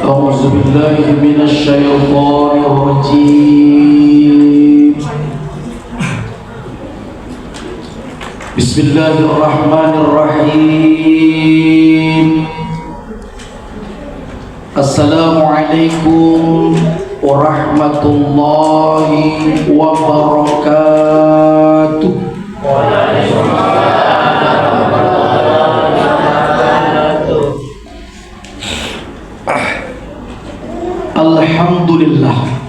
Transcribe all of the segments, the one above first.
أعوذ بالله من الشيطان الرجيم. بسم الله الرحمن الرحيم. السلام عليكم ورحمة الله وبركاته. Alhamdulillah.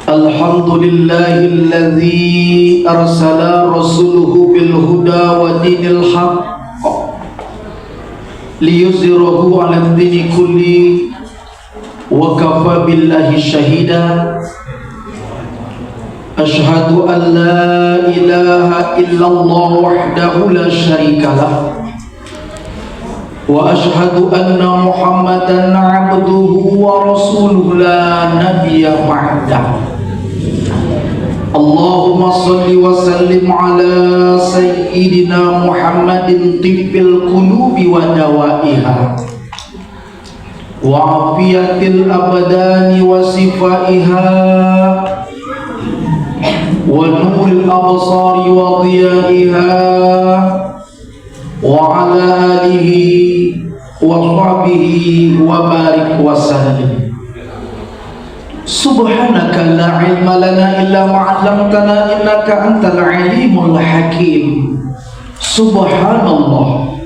Alhamdulillahilladzi arsala rasuluhu bil huda wa dinil haqq liyuzhirahu 'alad dini kulli wa kafa billahi shahida. Asyhadu an la ilaha illallah wahdahu la syarikalah wa asyhadu anna Muhammadan 'abduhu wa rasuluhu la nabiyya ba'dah. Allahumma shalli wa sallim ala sayyidina Muhammadin tibbil qulubi wa dawaiha wa afiyatil abdani wa sifaiha wa nuril absari wa dhiyaiha wa ala alihi wa sahbihi wa barik wa sallim. Subhanaka la ilma lana illa ma 'allamtana innaka antal alimul hakim. Subhanallah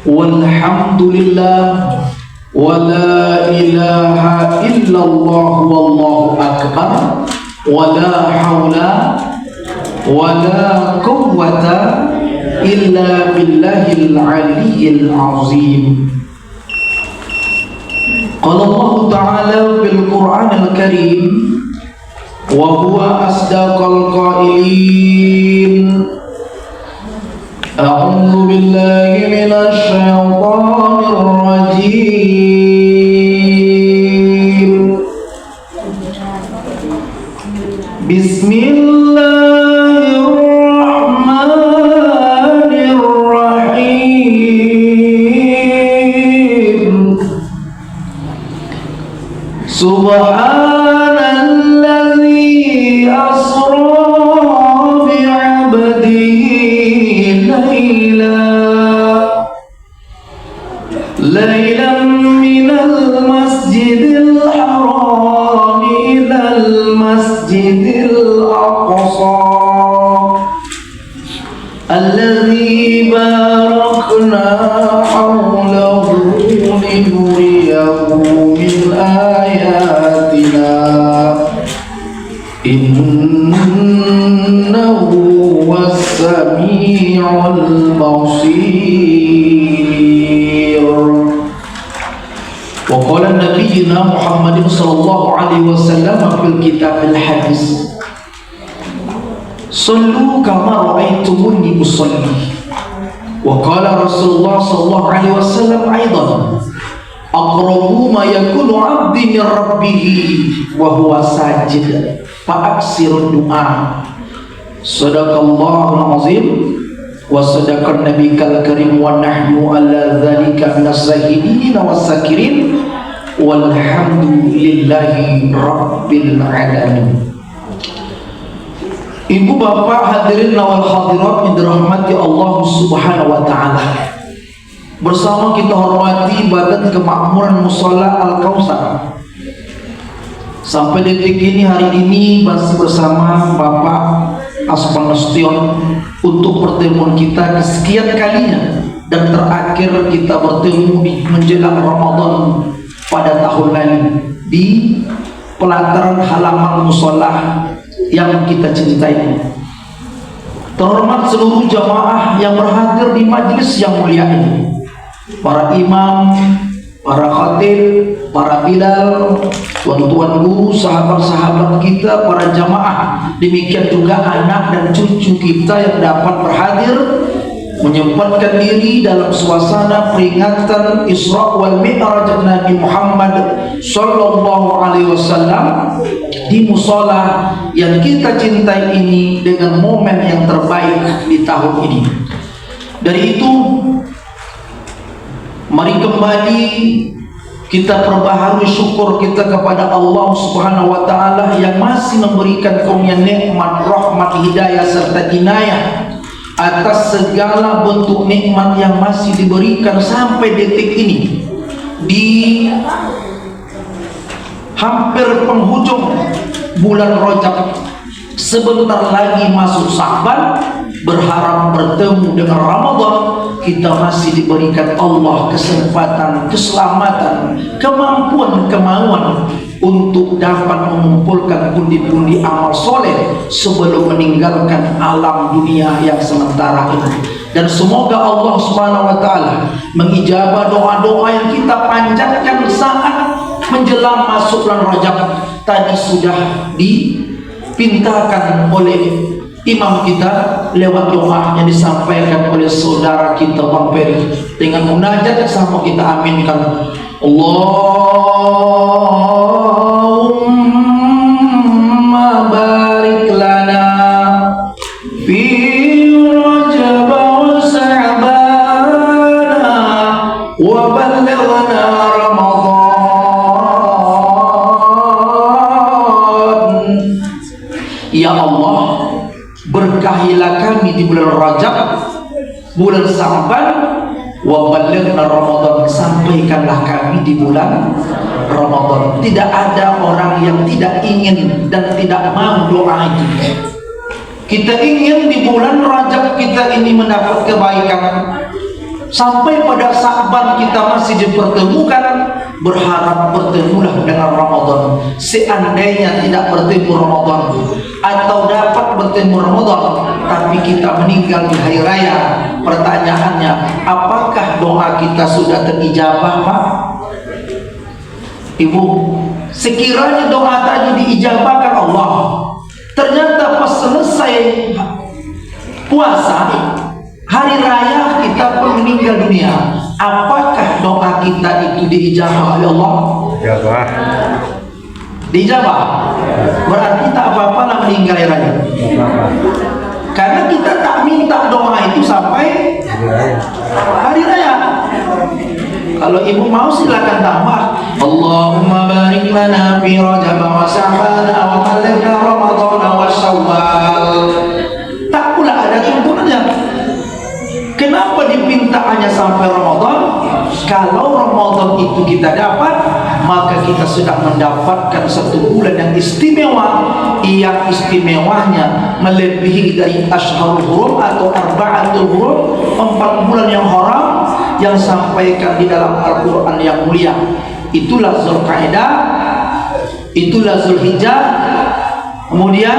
walhamdulillah wa la ilaha illallah wallahu akbar wa la hawla wa la quwwata illa billahil aliyyil azim. Qala Allah Ta'ala fil Qur'anil Karim wa huwa asdaqal qailin. A'udzu billahi minasy syaithanir rajim. Subhanalladzi asra bi'abdihi laylan minal masjidil haram ilal masjidil aqsa alladzi barakna hawlahu linuriyahu min ayatina innahu was-sami'ul basir. Wa qala nabiyyuna Muhammadin sallallahu alaihi wasallam fil kitabil hadis, sallu kama ra'aitumuni usalli. Wa qala Rasulullah sallallahu alaihi wasallam aidan, aqrabu ma yakunu 'abdi min rabbih wa huwa sajid fa aksirud du'a. Sadaqallahul azim wa sadaqan nabiyul karim wa nahnu ala dzalika minas shahidin was-sakirin walhamdulillahi rabbil alamin. Ibu bapak hadirin wal hadirat yang dirahmati Allah Subhanahu wa taala, bersama kita hormati Badan Kemakmuran Mushola Al-Kautsar. Sampai detik ini, hari ini masih bersama Bapak Asman Nasution untuk pertemuan kita kesekian kalinya dan terakhir kita bertemu di menjelang Ramadan pada tahun lalu di pelataran halaman mushola yang kita cintai. Terhormat seluruh jamaah yang berhadir di majelis yang mulia ini, para imam, para khatib, para bilal, tuan-tuan guru, sahabat-sahabat kita, para jamaah, demikian juga anak dan cucu kita yang dapat berhadir menyempatkan diri dalam suasana peringatan Isra wal Mi'raj Nabi Muhammad sallallahu alaihi wasallam di mushola yang kita cintai ini dengan momen yang terbaik di tahun ini. Dari itu Mari kembali kita perbaharui syukur kita kepada Allah Subhanahu wa taala yang masih memberikan karunia nikmat, rahmat, hidayah serta inayah atas segala bentuk nikmat yang masih diberikan sampai detik ini. Di hampir penghujung bulan Rajab, sebentar lagi masuk Sya'ban, berharap bertemu dengan Ramadan, kita masih diberikan Allah kesempatan, keselamatan, kemampuan untuk dapat mengumpulkan pundi-pundi amal soleh sebelum meninggalkan alam dunia yang sementara ini. Dan semoga Allah Subhanahu wa taala mengijabah doa-doa yang kita panjatkan saat menjelang masuk bulan Rajab. Tadi sudah dipintakan oleh imam kita lewat doa yang disampaikan oleh saudara kita Bang Peri. Dengan munajat sama kita aminkan. Allahumma barik lana fi Rajab wa Sya'ban wa balighna Ramadan. Ya Allah, berkahilah kami di bulan Rajab, bulan Sya'ban, wa balighna Ramadan, sampaikanlah kami di bulan Ramadan. Tidak ada orang yang tidak ingin dan tidak mau doa itu. Kita ingin di bulan Rajab kita ini mendapat kebaikan, sampai pada Sya'ban kita masih dipertemukan, berharap bertemulah dengan Ramadan. Seandainya tidak bertemu Ramadan atau dapat bertemu Ramadan tapi kita meninggal di hari raya, pertanyaannya, apakah doa kita sudah terijabah, Pak? Ibu, sekiranya doa tadi diijabahkan Allah, ternyata pas selesai puasa hari raya kita pun meninggal dunia, apakah doa kita itu diijabah oleh Allah? Dijabah. Dijabah. Berarti tak apa-apa lah meninggal hari raya. Karena kita tak minta doa itu sampai hari raya. Kalau ibu mau silakan tambah. Allahumma barik lana fi Rajab wa Sya'ban wa balighna Ramadan wa Syawal. Tak pula ada tuntunannya. Kenapa dipinta hanya sampai Ramadan? Kalau Ramadan itu kita dapat, maka kita sudah mendapatkan satu bulan yang istimewa, yang istimewanya melebihi dari Ashharul Hurum atau Arba'atul Hurum, 4 bulan yang haram yang sampaikan di dalam Al-Quran yang mulia. Itulah Zulqa'dah, itulah Zulhijjah, kemudian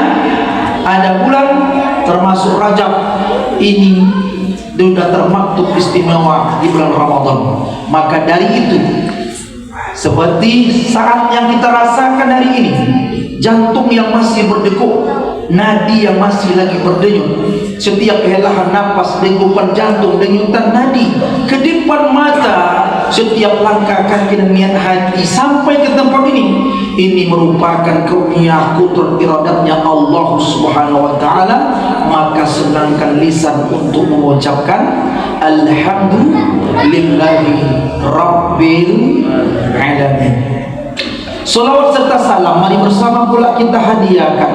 ada bulan termasuk Rajab. Ini sudah termaktub istimewa di bulan Ramadan. Maka dari itu, seperti saat yang kita rasakan hari ini, jantung yang masih berdegup, nadi yang masih lagi berdenyut, setiap helahan nafas, degupan jantung, denyutan nadi, kedipan mata, setiap langkah kaki dan niat hati sampai ke tempat ini merupakan karunia kudrah iradatnya Allah Subhanahu wa taala. Maka senangkan lisan untuk mengucapkan alhamdulillahi rabbil alamin. Salawat serta salam mari bersama pula kita hadiahkan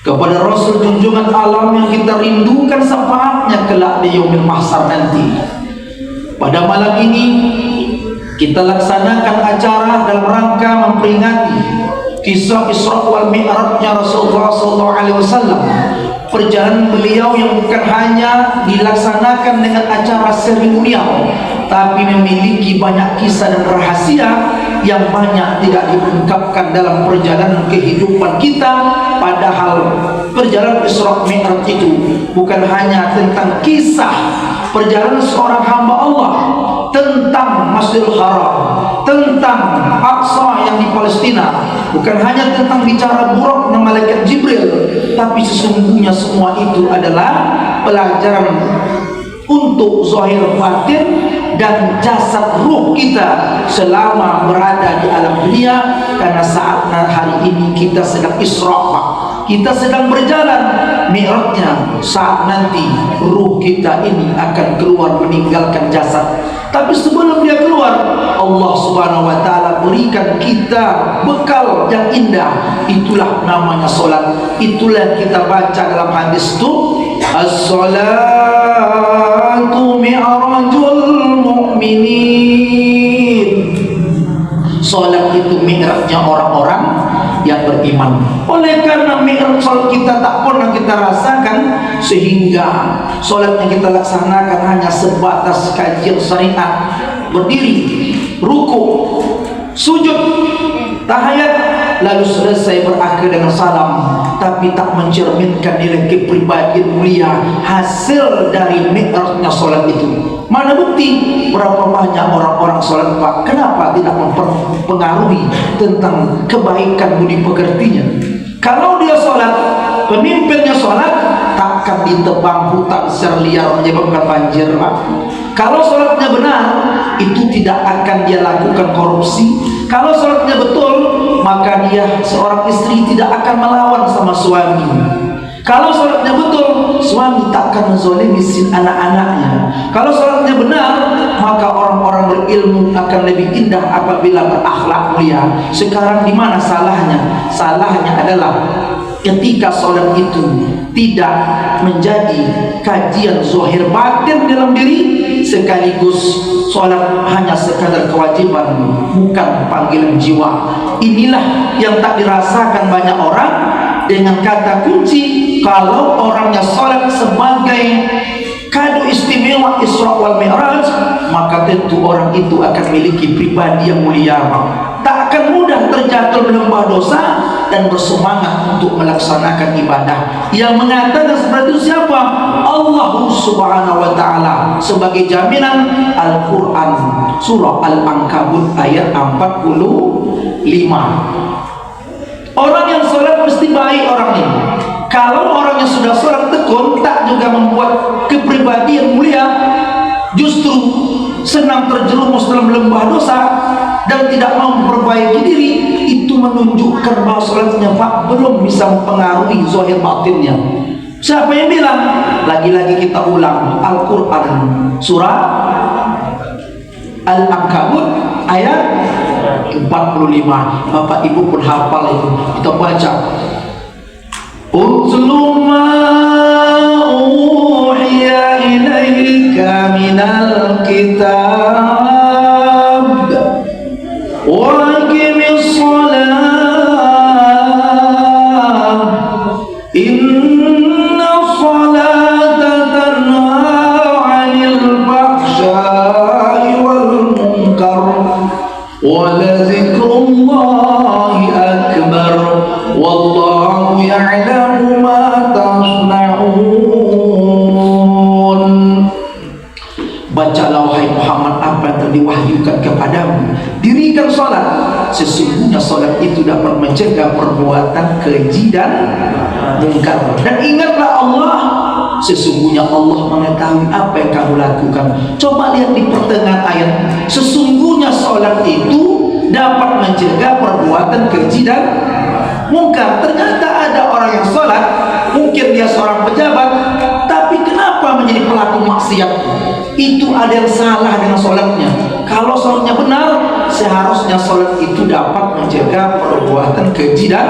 kepada Rasul junjungan alam yang kita rindukan syafaatnya kelak di yaumil mahsyar nanti. Pada malam ini kita laksanakan acara dalam rangka memperingati kisah Isra wal Mi'rajnya Rasulullah SAW. Perjalanan beliau yang bukan hanya dilaksanakan dengan acara seremonial, tapi memiliki banyak kisah dan rahasia yang banyak tidak diungkapkan dalam perjalanan kehidupan kita. Padahal perjalanan Isra Mi'raj itu bukan hanya tentang kisah perjalanan seorang hamba Allah, tentang Masjidil Haram, tentang Aqsa yang di Palestina, bukan hanya tentang bicara buruk dengan malaikat Jibril, tapi sesungguhnya semua itu adalah pelajaran untuk zahir batin dan jasad ruh kita selama berada di alam dunia. Karena saat hari ini kita sedang Isra, kita sedang berjalan mi'rajnya saat nanti ruh kita ini akan keluar meninggalkan jasad. Tapi sebelum dia keluar, Allah Subhanahu wa taala berikan kita bekal yang indah. Itulah namanya salat. Itulah yang kita baca dalam hadis itu, as-salatu mi'rajul mu'minin. Salat itu mi'rajnya orang-orang yang beriman. Oleh karena mi'raj salat kita tak pernah kita rasakan, sehingga salat yang kita laksanakan hanya sebatas kajian syariat, berdiri, ruku, sujud, tahiyat, lalu selesai berakhir dengan salam, tapi tak mencerminkan nilai kepribadian mulia hasil dari mi'rajnya salat itu. Mana bukti? Berapa banyak orang-orang salat Pak, kenapa tidak mempengaruhi tentang kebaikan budi pekertinya? Kalau dia salat, pemimpinnya salat, takkan ditebang hutan secara liar menyebabkan banjir Pak. Kalau salatnya benar, itu tidak akan dia lakukan korupsi. Kalau salatnya betul, maka dia seorang istri tidak akan melawan sama suami. Kalau salatnya betul, suami takkan menzalimi anak-anaknya. Kalau salatnya benar, maka orang-orang berilmu akan lebih indah apabila berakhlak mulia. Sekarang di mana salahnya? Salahnya adalah ketika salat itu tidak menjadi kajian zahir batin dalam diri, sekaligus salat hanya sekadar kewajiban, bukan panggilan jiwa. Inilah yang tak dirasakan banyak orang. Dengan kata kunci, kalau orangnya salat sebagai kado istimewa Isra wal Mi'raj, maka tentu orang itu akan memiliki pribadi yang mulia. Tak akan mudah terjatuh lembah dosa dan bersemangat untuk melaksanakan ibadah. Yang mengatakan seperti itu siapa? Allah Subhanahu wa taala sebagai jaminan Al-Qur'an surah Al-Ankabut ayat 45. Orang yang sholat mesti baik orang ini. Kalau orang yang sudah sholat tekun, tak juga membuat kepribadian mulia, justru senang terjerumus dalam lembah dosa dan tidak mau memperbaiki diri, itu menunjukkan bahwa sholatnya Pak belum bisa mempengaruhi zahir batinnya. Siapa yang bilang? Lagi-lagi kita ulang Al-Quran surah Al-Ankabut ayat 45. Bapak Ibu pun hafal itu. Kita baca. Utlu ma uhiya ilaika minal kitab wa aqimis shalah inna salata tanha 'anil fahsya'i wal munkar waladzikrullahi akbar wallahu ya'lamu ma tasna'un. Bacalah wahai Muhammad apa yang telah diwahyukan kepadamu, dirikan salat, sesungguhnya salat itu dapat mencegah perbuatan keji dan mungkar. Dan ingatlah Allah, sesungguhnya Allah mengetahui apa yang kamu lakukan. Coba lihat di pertengahan ayat, sesungguhnya salat itu dapat mencegah perbuatan keji dan mungkar. Ternyata ada orang yang salat, mungkin dia seorang pejabat, tapi kenapa menjadi pelaku maksiat? Itu ada yang salah dengan salatnya. Kalau salatnya benar, seharusnya salat itu dapat mencegah perbuatan keji dan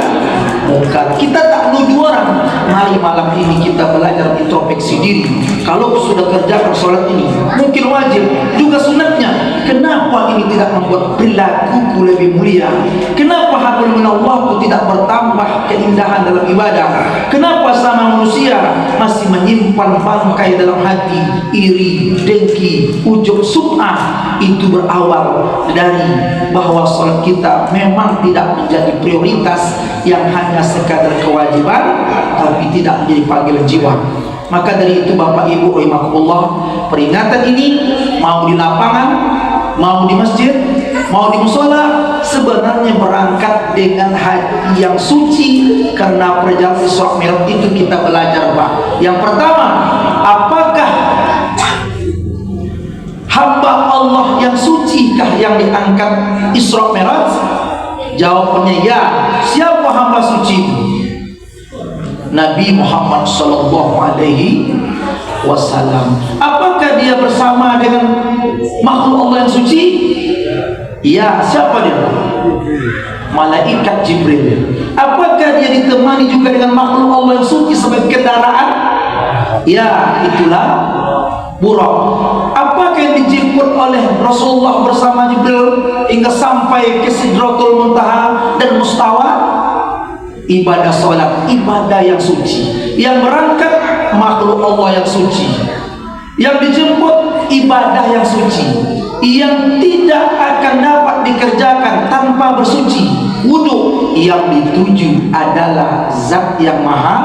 mungkar. Kita tak nuduh orang. Mari malam ini kita belajar introspeksi diri. Kalau sudah kerjakan salat ini, mungkin wajib, juga sunatnya, kenapa ini tidak membuat perilakuku lebih mulia? Kenapa hablum minallahku tidak bertambah keindahan dalam ibadah? Kenapa sama manusia masih menyimpan bangkai dalam hati, iri, dengki, ujub, sum'ah? Itu berawal dari bahwa salat kita memang tidak menjadi prioritas yang hanya sekadar kewajiban, tapi tidak menjadi panggilan jiwa. Maka dari itu Bapak Ibu rahimakumullah, peringatan ini mau di lapangan, mau di masjid, mau di mushola, sebenarnya berangkat dengan hati yang suci. Karena perjalanan Isra Mi'raj itu kita belajar Pak. Yang pertama, apakah hamba Allah yang sucikah yang diangkat Isra Mi'raj? Jawabannya ya. Siapa hamba suci? Nabi Muhammad sallallahu alaihi wasallam. Apakah dia bersama dengan makhluk Allah yang suci? Ya, siapa dia? Malaikat Jibril. Apakah dia ditemani juga dengan makhluk Allah yang suci sebagai kendaraan? Ya, itulah Buraq. Apakah yang dijemput oleh Rasulullah bersama Jibril hingga sampai ke Sidratul Muntaha dan Mustawa? Ibadah sholat, ibadah yang suci. Yang berangkat makhluk Allah yang suci, yang dijemput ibadah yang suci, yang tidak akan dapat dikerjakan tanpa bersuci. Wudhu yang dituju adalah zat yang maha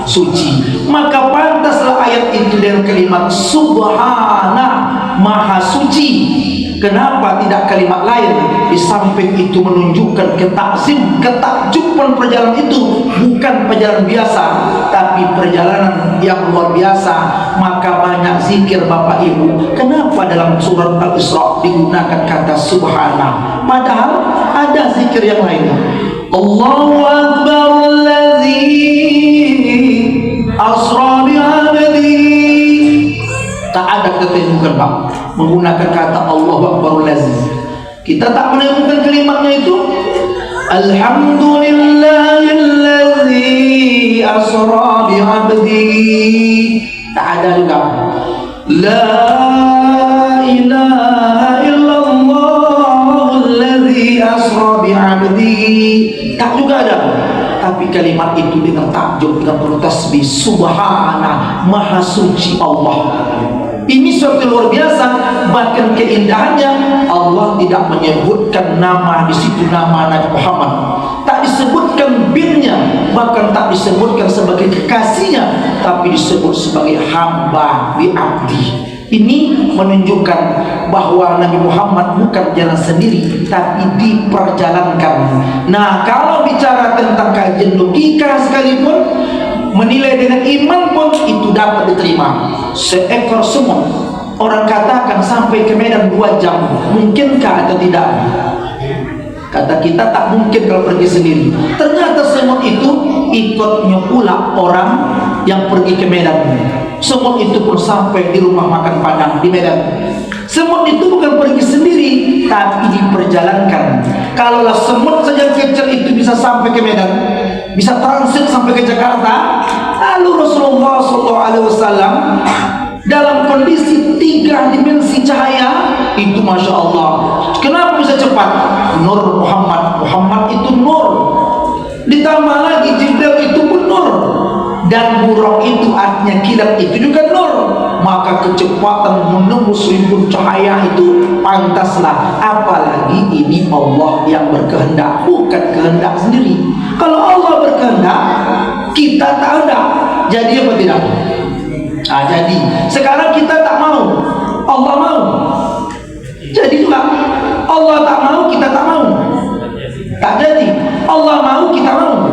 suci. Maka pantaslah ayat itu dengan kalimat subhana, maha suci. Kenapa tidak kalimat lain? Di samping itu menunjukkan ketakzim, ketakjuban perjalanan itu bukan perjalanan biasa, tapi perjalanan yang luar biasa. Maka banyak zikir Bapak Ibu. Kenapa dalam surat Al-Isra digunakan kata subhana, padahal ada zikir yang lain? Allahu Akbar allazi asra bi'abdi. Tak ada ketemukan Pak menggunakan kata Allahu Akbarul Lazim. Kita tak menemukan kalimatnya itu. Alhamdulillahillazi asra bi'abdi. Tak ada juga. La ilaha illallahul asra bi'abdi. Tak juga ada. Tapi kalimat itu dengan takjub, dengan penuh tasbih, subhana, maha suci Allah. Ini suatu luar biasa. Bahkan keindahannya, Allah tidak menyebutkan nama di situ, nama Nabi Muhammad. Tak disebutkan binnya, bahkan tak disebutkan sebagai kekasihnya, tapi disebut sebagai hamba bi abdi. Ini menunjukkan bahwa Nabi Muhammad bukan jalan sendiri, tapi diperjalankan. Nah, kalau bicara tentang kajian logika sekalipun, menilai dengan iman pun itu dapat diterima. Seekor semut, orang katakan sampai ke Medan 2 jam, mungkinkah atau tidak? Kata kita tak mungkin kalau pergi sendiri. Ternyata semut itu ikutnya pula orang yang pergi ke Medan. Semut itu pun sampai di rumah makan Padang di Medan. Semut itu bukan pergi sendiri, tapi diperjalankan. Kalaulah semut saja kecil itu bisa sampai ke Medan, bisa transit sampai ke Jakarta, lalu Rasulullah SAW dalam kondisi 3 dimensi cahaya itu, Masya Allah. Kenapa bisa cepat? Nur Muhammad. Muhammad itu nur. Ditambah lagi Jibril itu pun nur. Dan Buraq itu artinya kilat itu juga nur. Maka kecepatan menembus ribuan cahaya itu pantaslah. Apalagi ini Allah yang berkehendak, bukan kehendak sendiri. Kalau Allah berkehendak, kita tak ada. Jadi apa tidak? Nah, jadi sekarang kita tak mau, Allah mau. Jadi juga Allah tak mau, kita tak mau. Tak jadi. Allah mau, kita mau.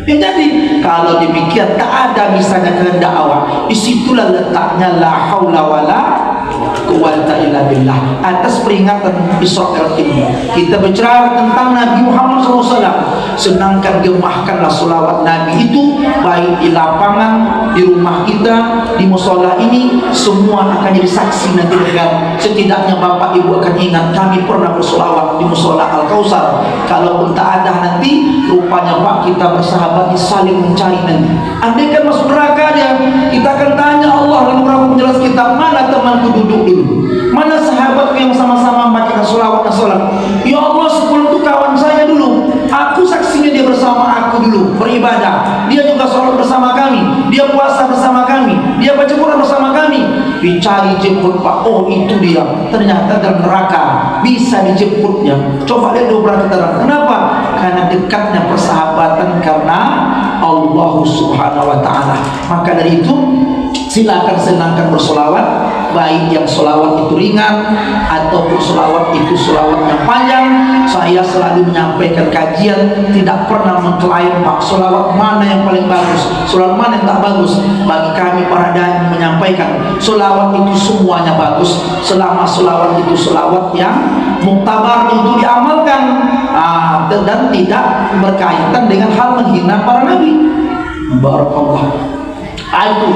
Ya, jadi kalau demikian tak ada misalnya kehendak awak. Disitulah letaknya la haula wala quwwata illa billah. Atas peringatan Isra ini kita bicara tentang Nabi Muhammad SAW. Senangkan gemahkanlah selawat Nabi itu, baik di lapangan, di rumah kita, di musola ini, semua akan jadi saksi nanti dengan setidaknya Bapak Ibu akan ingat kami pernah berselawat di musola Al-Kausar. Kalaupun tak ada nanti, rupanya Pak kita bersahabat saling mencari nanti. Andai kan masuk neraka dia, kita akan tanya Allah dalam Rabbul Jelas kitab, mana temanku duduk dulu, mana sahabatku yang sama-sama membaca selawat dan salat. Ya Allah, 10 itu kawan saya dulu, aku saksinya dia bersama aku dulu beribadah, dia juga salat bersama kami, dia puasa bersama kami, dia baca Quran bersama kami. Dicari jemput Pak, oh itu dia, ternyata dalam neraka bisa dijemputnya. Coba lihat 12 terang. Kenapa? Karena dekatnya persahabatan karena Allah Subhanahu wa ta'ala. Maka dari itu silakan senangkan bersolawat, baik yang solawat itu ringan ataupun solawat itu solawat yang panjang. Saya selalu menyampaikan kajian, tidak pernah mengklaim Pak solawat mana yang paling bagus, solawat mana yang tak bagus. Bagi kami para dai menyampaikan solawat itu semuanya bagus, selama solawat itu solawat yang muktabar untuk diamalkan, dan tidak berkaitan dengan hal menghina para nabi. Barakallah. Itu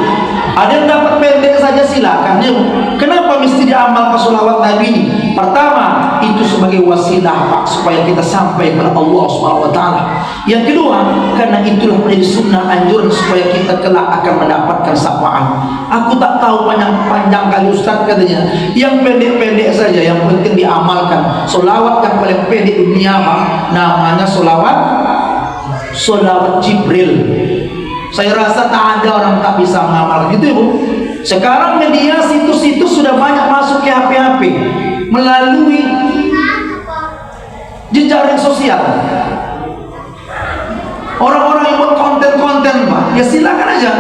ada yang dapat pendek saja silakan ya. Kenapa mesti diamalkan sholawat Nabi ini? Pertama, itu sebagai wasilah Pak, supaya kita sampai kepada Allah SWT. Yang kedua, karena itulah menjadi sunnah anjuran supaya kita kelak akan mendapatkan syafaat. Aku tak tahu panjang kali Ustaz katanya. Yang pendek-pendek saja yang penting diamalkan. Sholawat yang paling pendek dunia Pak, namanya sholawat Jibril. Saya rasa tak ada orang tak bisa mengamal gitu Ibu. Sekarang media situs-situs sudah banyak masuk ke HP-HP melalui jejaring sosial. Orang-orang yang buat konten-konten Pak, ya silakan aja.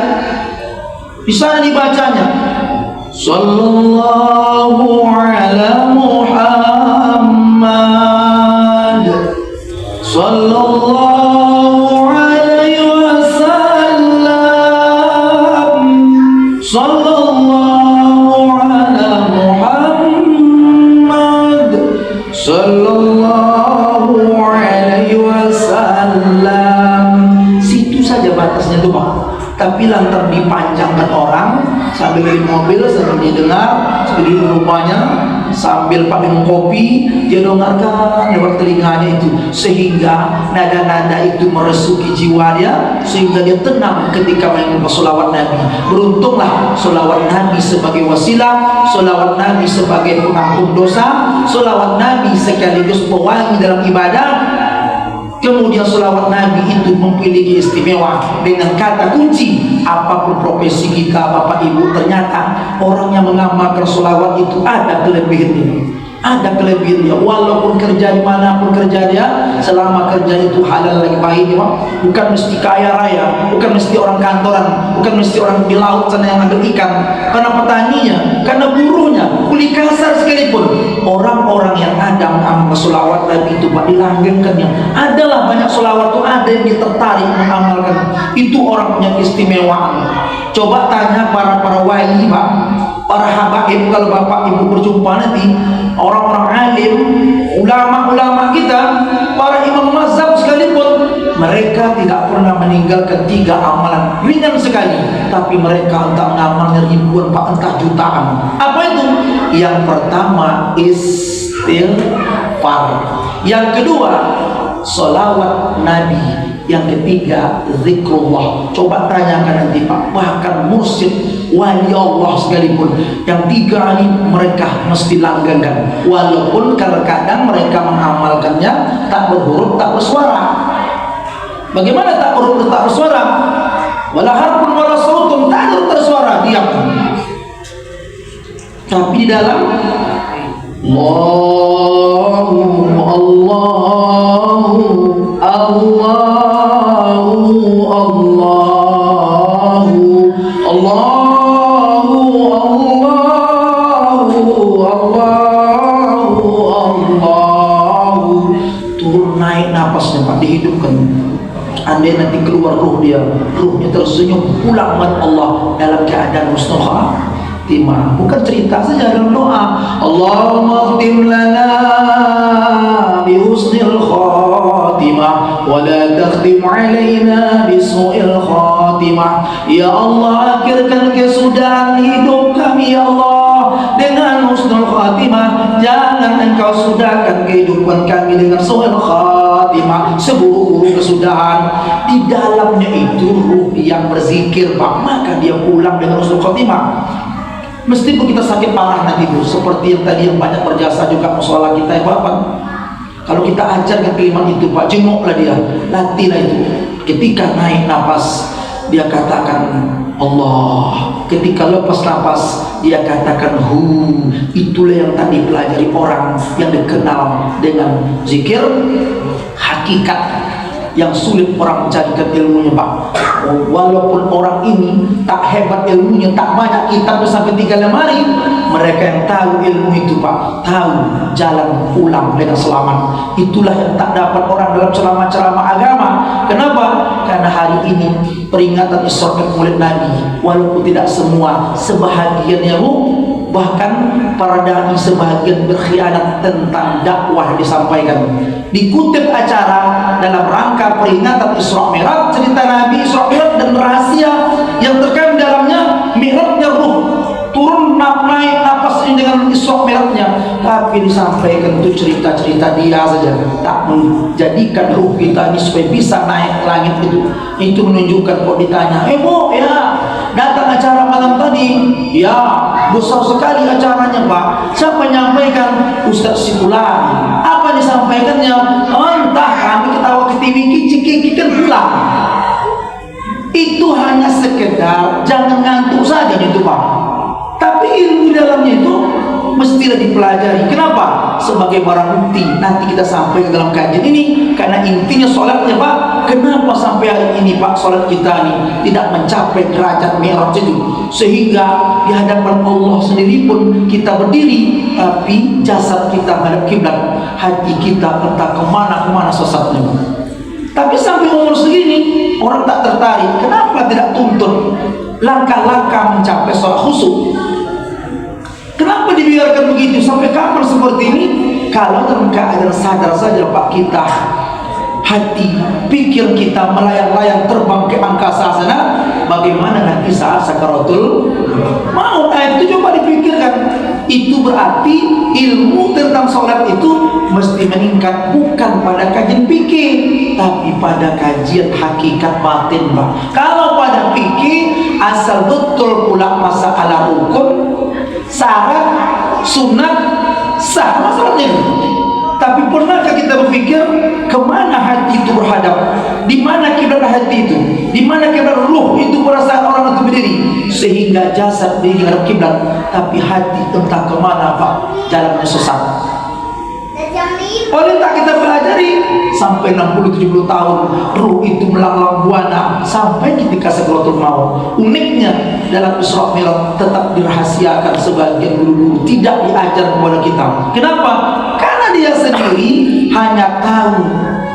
Di sana dibacanya. Sallallahu ala Muhammad. Sallallahu Sallallahu ala Muhammad Sallallahu alaihi wasallam. Situ saja batasnya tuh Pak. Tapi lantar dipanjangkan orang sambil di mobil, sambil didengar, sambil di rumahnya, sambil Pak minum kopi, dia dengarkan lewat telinganya itu, sehingga nada-nada itu meresuki jiwa dia, sehingga dia tenang ketika mengingat sholawat Nabi. Beruntunglah sholawat Nabi sebagai wasilah, sholawat Nabi sebagai pengampun dosa, sholawat Nabi sekaligus pewangi dalam ibadah. Kemudian sholawat Nabi itu memiliki istimewa dengan kata kunci. Apapun profesi kita Bapak Ibu, ternyata orang yang mengamalkan sholawat itu ada kelebihannya. Ada kelebihannya, walaupun kerja di mana pun kerja dia, selama kerja itu halal lagi baik ya Pak. Bukan mesti kaya raya, bukan mesti orang kantoran, bukan mesti orang di laut sana yang ambil ikan. Karena petaninya, karena buruhnya, kuli kasar sekalipun, orang-orang yang ada mengamalkan sholawat Nabi itu Pak, dilanggengkannya. Adalah banyak sholawat itu ada yang tertarik mengamalkan. Itu orang punya keistimewaan. Coba tanya para wali Pak, para habaib, kalau Bapak Ibu berjumpa nanti, orang-orang alim, ulama-ulama kita, para imam mazhab sekalipun, mereka tidak pernah meninggalkan 3 amalan ringan sekali, tapi mereka entah mengamalnya ribuan Pak, entah jutaan. Apa itu? Yang pertama istighfar, yang kedua sholawat Nabi, yang ketiga zikrullah. Coba tanyakan nanti Pak, bahkan mursyid wali Allah sekalipun, yang 3 ini mereka mesti langgengkan, walaupun kadang mereka mengamalkannya tak berhuruf tak bersuara. Bagaimana tak berhuruf tak bersuara? Wala harfun wala sautun, tak ada tersuara, diam. Tapi di dalam Allahu Allahu Allahu Allahu Allahu Allahu. Turun naik napasnya Pak, dihidupkan. Andai nanti keluar ruhnya tersenyum, pulang mat Allah dalam keadaan husnul khatimah. Bukan cerita saja dalam doa, Allahumma khtim lana bi husnil khatimah wa la takhtim alaina bi su'il khatimah. Ya Allah, akhirkan kesudahan hidup kami ya Allah dengan husnul khatimah. Jangan engkau sudahkan kehidupan kami dengan su'il khatimah, seburuk-buruk kesudahan. Di dalamnya itu ruh yang berzikir Pak, maka dia pulang dengan husnul khatimah. Meskipun kita sakit parah nanti Bu, seperti yang tadi yang banyak berjasa juga musola kita ya Bapak. Kalau kita ajarkan kalimat itu Pak, jenguklah dia, latihlah itu. Ketika naik nafas dia katakan Allah, ketika lepas nafas dia katakan hu. Itulah yang tadi pelajari orang yang dikenal dengan zikir hakikat, yang sulit orang mencarikan ilmunya Pak. Walaupun orang ini tak hebat ilmunya, tak banyak kitab sampai 3 lemari, mereka yang tahu ilmu itu Pak, tahu jalan pulang dengan selamat. Itulah yang tak dapat orang dalam ceramah-ceramah agama. Kenapa? Karena hari ini peringatan Isra Mi'raj Nabi, walaupun tidak semua, sebahagiannya Bu, Bahkan para dai sebagian berkhianat tentang dakwah disampaikan. Dikutip acara dalam rangka peringatan Isra Mi'raj, cerita Nabi Isra Mi'raj dan rahasia yang terkandung dalamnya mi'rajnya ruh, turun naik nafas ini dengan Isra Mi'rajnya, tapi disampaikan itu cerita-cerita dia saja, tak menjadikan ruh kita ini supaya bisa naik ke langit itu. Itu menunjukkan kok ditanya, Bu, ya datang acara malam tadi, ya besar sekali acaranya Pak, siapa menyampaikan? Ustaz Sipulan. Apa disampaikannya? Entah, kami ketawa ke TV kicik-kicik kan pulang. Itu hanya sekedar jangan ngantuk saja itu Pak, tapi ilmu dalamnya itu mestilah dipelajari. Kenapa? Sebagai barang bukti nanti kita sampai ke dalam kajian ini. Karena intinya sholatnya Pak, kenapa sampai hari ini Pak sholat kita ini tidak mencapai derajat mi'raj itu, sehingga di hadapan Allah sendiri pun kita berdiri tapi jasad kita menghadap kiblat, hati kita entah kemana sesatnya. Tapi sampai umur segini orang tak tertarik. Kenapa tidak tuntut langkah-langkah mencapai sholat khusyuk? Kenapa dibiarkan begitu? Sampai kapan seperti ini? Kalau dalam keadaan sadar saja Pak, kita hati, pikir kita melayang-layang terbang ke angkasa sana, bagaimana nanti saat sakaratul maut? Itu coba dipikirkan. Itu berarti ilmu tentang sholat itu mesti meningkat, bukan pada kajian fikih, tapi pada kajian hakikat batin Pak. Kalau pada fikih asal betul pula masalah hukum, syarat, sunat, sah masalahnya. Tapi pernahkah kita berpikir kemana hati itu berhadap? Di mana kiblat hati itu? Di mana kiblat ruh itu perasaan orang itu berdiri? Sehingga jasad berdiri menghadap kiblat, tapi hati entah kemana Pak, jalannya sesat. Oleh tak kita pelajari sampai 60-70 tahun ruh itu melanglang buana sampai ketika sakaratul maut. Uniknya dalam Isra Mi'raj tetap dirahasiakan, sebagian guru-guru tidak diajar kepada kita. Kenapa? Karena dia sendiri hanya tahu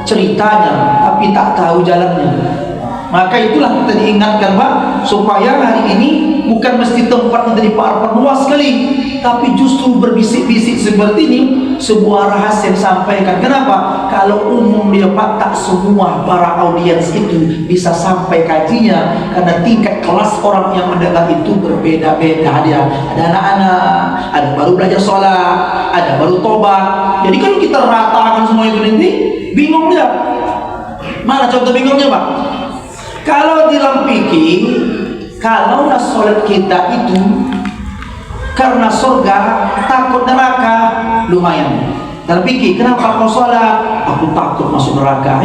ceritanya tapi tak tahu jalannya. Maka itulah kita diingatkan Pak, supaya hari ini bukan mesti tempat menjadi luas sekali, tapi justru berbisik-bisik seperti ini sebuah rahasia yang disampaikan. Kenapa? Kalau umum dia Pak, tak semua para audiens itu bisa sampai kajinya, karena tingkat kelas orang yang mendengar itu berbeda-beda. Dia ada anak-anak, ada baru belajar sholat, ada baru tobat. Jadi kalau kita ratakan semua itu nanti bingung dia. Mana contoh bingungnya Pak? Kalau di dalam fikih, kalau sholat kita itu karena surga, takut neraka, lumayan. Dalam fikih, kenapa kau sholat? Aku takut masuk neraka.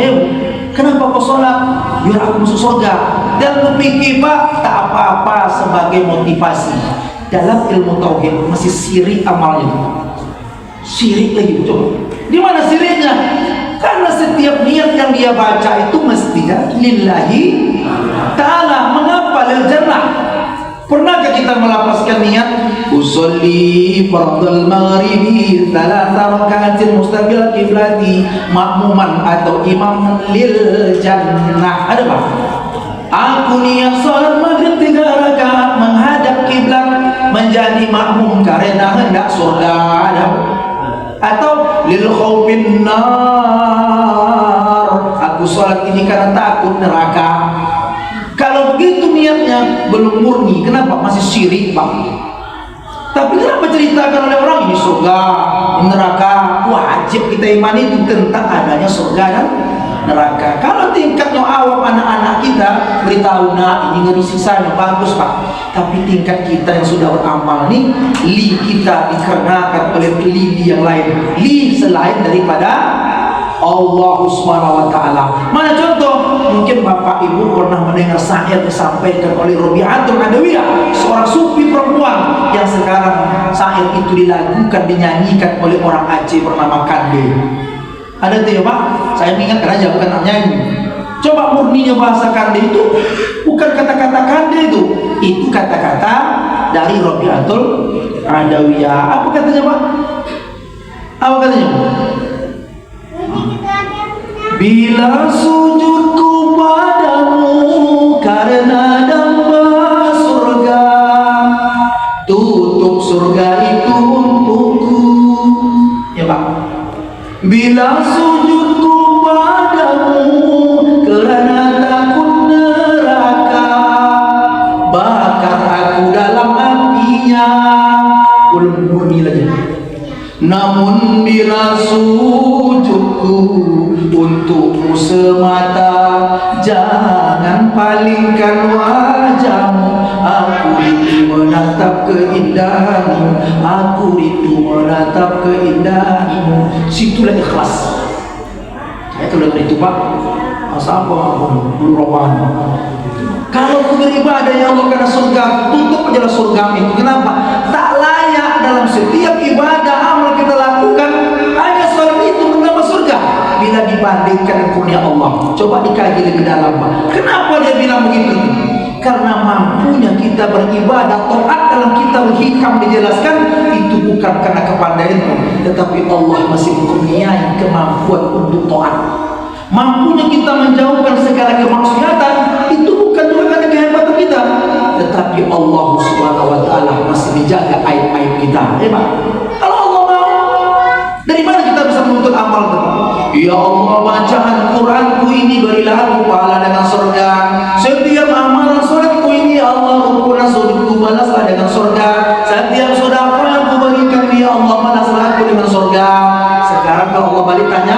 Kenapa kau sholat? Biar aku masuk surga. Dalam fikih Pak, tak apa-apa sebagai motivasi. Dalam ilmu tauhid masih sirik amalnya. Sirik lagi, coba. Di mana siriknya? Karena setiap niat yang dia baca itu mestinya lillahi ta'ala. Mengapa? Lil jannah. Pernahkah kita melapaskan niat usolli fardal maghribi 3 rakaatin mustaqbil kiblati makmuman atau imam lil jannah? Ada Pak? Aku niat salat maghrib 3 rakaat menghadap kiblat menjadi makmum karena hendak surga. Ada? Atau lil khaufin nar, aku sholat ini karena takut neraka. Kalau begitu niatnya belum murni, kenapa masih syirik Pak? Tapi kenapa ceritakan oleh orang ini surga, neraka? Wajib kita imani itu tentang adanya surga dan neraka. Kalau tingkatnya awam anak-anak kita beritahu, nah ini ngeri sisanya bagus Pak. Tapi tingkat kita yang sudah beramal nih, li kita dikarenakan oleh li yang lain, li selain daripada Allah Subhanahu wa ta'ala. Mana contoh? Mungkin Bapak Ibu pernah mendengar syair disampaikan oleh Robi'atul Adawiyah, seorang sufi perempuan yang sekarang syair itu dilakukan, dinyanyikan oleh orang Aceh bernama Kande. Ada tuh ya Pak? Saya mengingatkan aja, bukan nyanyi. Coba murninya bahasa Kande itu bukan kata-kata Kande itu kata-kata dari Robi'atul Adawiyah. Apa katanya Pak? Apa katanya? Bila sujudku padamu karena damba surga, tutup surga itu untukku. Ya Pak, bila sujudku padamu kerana takut neraka, bakar aku dalam apinya. Belum bunyi lagi. Namun bila sujudku untukmu semata, jangan palingkan wajahmu. Aku rindu menatap keindahanmu, aku rindu menatap keindahanmu. Situlah ikhlas. Itu lagu itu Pak. Masa apa? Belum roman. Kalau aku beribadah ya Allah karena surga, tutup aja surga itu. Kenapa? Tak layak dalam setiap ibadah amal kita lakukan hanya sholat itu menambah surga. Bila dibandingkan kurnia Allah, coba dikaji lebih dalam Pak. Kenapa dia bilang begitu? Karena mampunya kita beribadah taat. Dalam kitab Hikam dijelaskan itu bukan karena kepandaianmu, tetapi Allah masih kurniai kemampuan untuk taat. Mampunya kita menjauhkan segala kemaksiatan itu bukan juga karena kehebatan kita, tetapi Allah Subhanahu wa taala masih menjaga aib-aib kita. Ya Pak. Kalau Allah mau, dari mana kita bisa menuntut amal itu? Ya Allah, bacaan Quranku ini berilah aku pahala dengan surga. Setiap amalan sholatku ini ya Allah, rukunan sujudku balaslah dengan surga. Setiap sedekah yang aku berikan ya Allah, balaslah aku dengan surga. Sekarang kalau Allah balik tanya,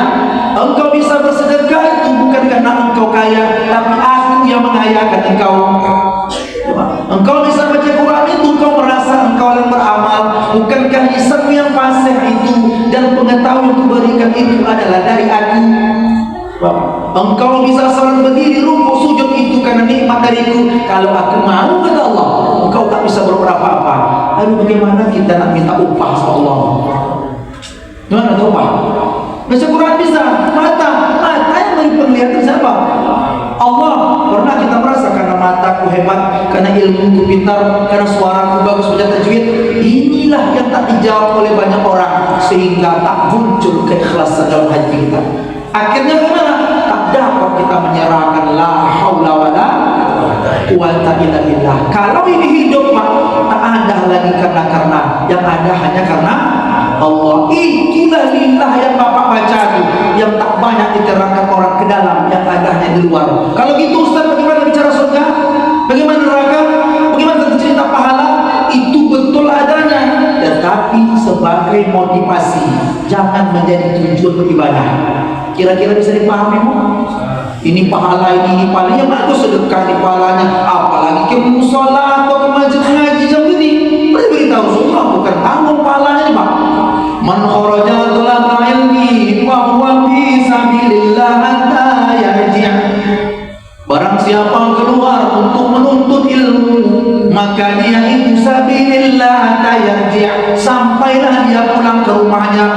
engkau bisa bersedekah itu bukan karena engkau kaya, tapi aku yang mengayakan engkau. Engkau bisa baca Quran itu engkau merasa engkau yang beramal, bukankah lisanmu yang fasih itu dan pengetahuan yang kuberikan itu adalah dari aku. Engkau bisa salat berdiri, rukuk, sujud itu karena nikmat dariku. Kalau aku mau kata Allah, engkau tak bisa berbuat apa-apa. Lalu bagaimana kita nak minta upah sama Allah? Gimana tahu upah? Baca Quran bisa, mata yang beri penglihatan siapa? Allah. Pernah kita merasa karena mataku hebat, karena ilmuku pintar, karena suaraku bagus baca tajwid. Inilah yang tak dijawab oleh banyak orang, sehingga tak muncul keikhlasan dalam hati kita. Akhirnya bagaimana? Tak dapat kita menyerahkan la haula wala quwata illa billah. Kalau ini hidup Pak, tak ada lagi karena yang ada hanya karena Allah. Inilah lillah yang Bapak baca itu, yang tak banyak diterangkan orang ke dalam, yang ada hanya di luar. Kalau gitu Ustaz, bagaimana bicara surga? Bagaimana neraka? Bagaimana cerita pahala? Itu betul adanya, tetapi sebagai motivasi, jangan menjadi tujuan beribadah. Kira-kira bisa dipahami Bu? Ini pahala, ini pahala, ya bagus sedekah di pahalanya, apalagi ke musola atau ke masjid ngaji jam ini. Beritahu semua bukan tanggung pahalanya nih Pak. Man kharaja talaba ilmi fa huwa fi sabilillah hatta yarji'. Barang siapa keluar untuk menuntut ilmu, maka dia itu sabilillah hatta yarji', sampailah dia pulang ke rumahnya.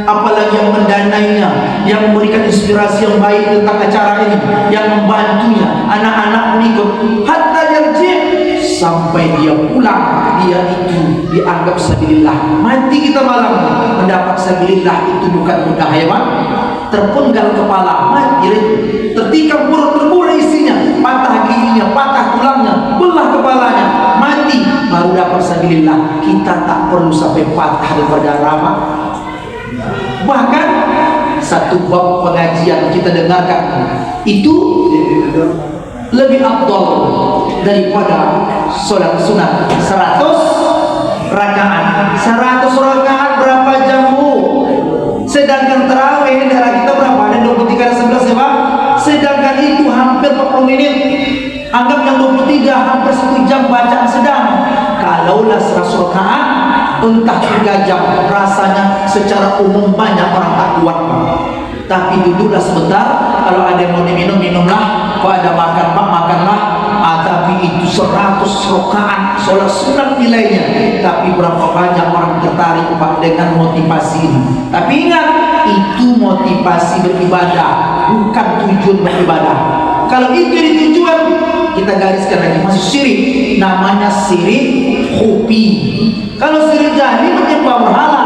Apalagi yang mendanainya, yang memberikan inspirasi yang baik tentang acara ini, yang membantunya, anak-anak mengikut, hatta yarji', sampai dia pulang, dia itu dianggap sabilillah. Mati kita malam mendapat sabilillah itu bukan mudah ya Pak. Terpenggal kepala, mati, tertikam perut, terburai isinya, patah giginya, patah tulangnya, belah kepalanya, mati, baru dapat sabilillah. Kita tak perlu sampai patah daripada Pak. Bahkan satu bab pengajian kita dengarkan itu lebih afdal daripada sholat sunat 100 rakaat. 100 rakaat berapa jam Bu? Sedangkan tarawih daerah kita berapa? Ada 23 dan 11 ya Pak. Sedangkan itu hampir 40 menit. Anggap yang 23 hampir 1 jam bacaan sedang. Kalaulah 100 rakaat entah 3 jam, rasanya secara umum banyak orang tak kuat Pak. Tapi duduklah sebentar, kalau ada yang mau diminum, minumlah, kalau ada makan Pak, makanlah. Tapi itu 100 rakaat sholat sunat nilainya. Tapi berapa banyak orang tertarik Pak dengan motivasi ini. Tapi ingat, itu motivasi beribadah, bukan tujuan beribadah. Kalau itu jadi tujuan, kita gariskan lagi, masih syirik. Namanya syirik khufi. Kalau syirik jadi menyembah berhala,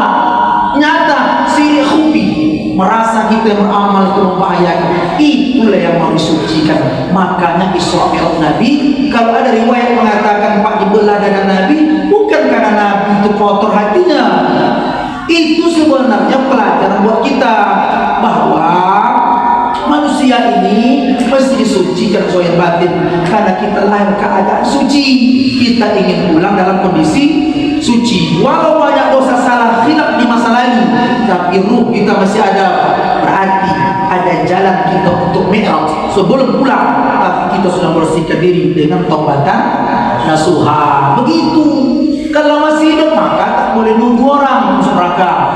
nyata syirik khufi, merasa kita beramal itu membahayakan. Itulah yang mau disucikan. Makanya Isra Mi'raj Nabi, kalau ada riwayat mengatakan Pak dibelah dada Nabi, bukan karena Nabi itu kotor hatinya. Itu sebenarnya pelajaran buat kita bahwa manusia ini mesti disucikan zahir batin, karena kita lahir keadaan suci. Kita ingin pulang dalam kondisi suci. Walau banyak dosa salah khilaf di masa lalu, tapi ruh kita masih ada. Berarti ada jalan kita untuk mi'raj sebelum pulang, tapi kita sudah bersihkan diri dengan taubatan nasuha. Begitu. Kalau masih hidup maka tak boleh nunggu orang masuk neraka.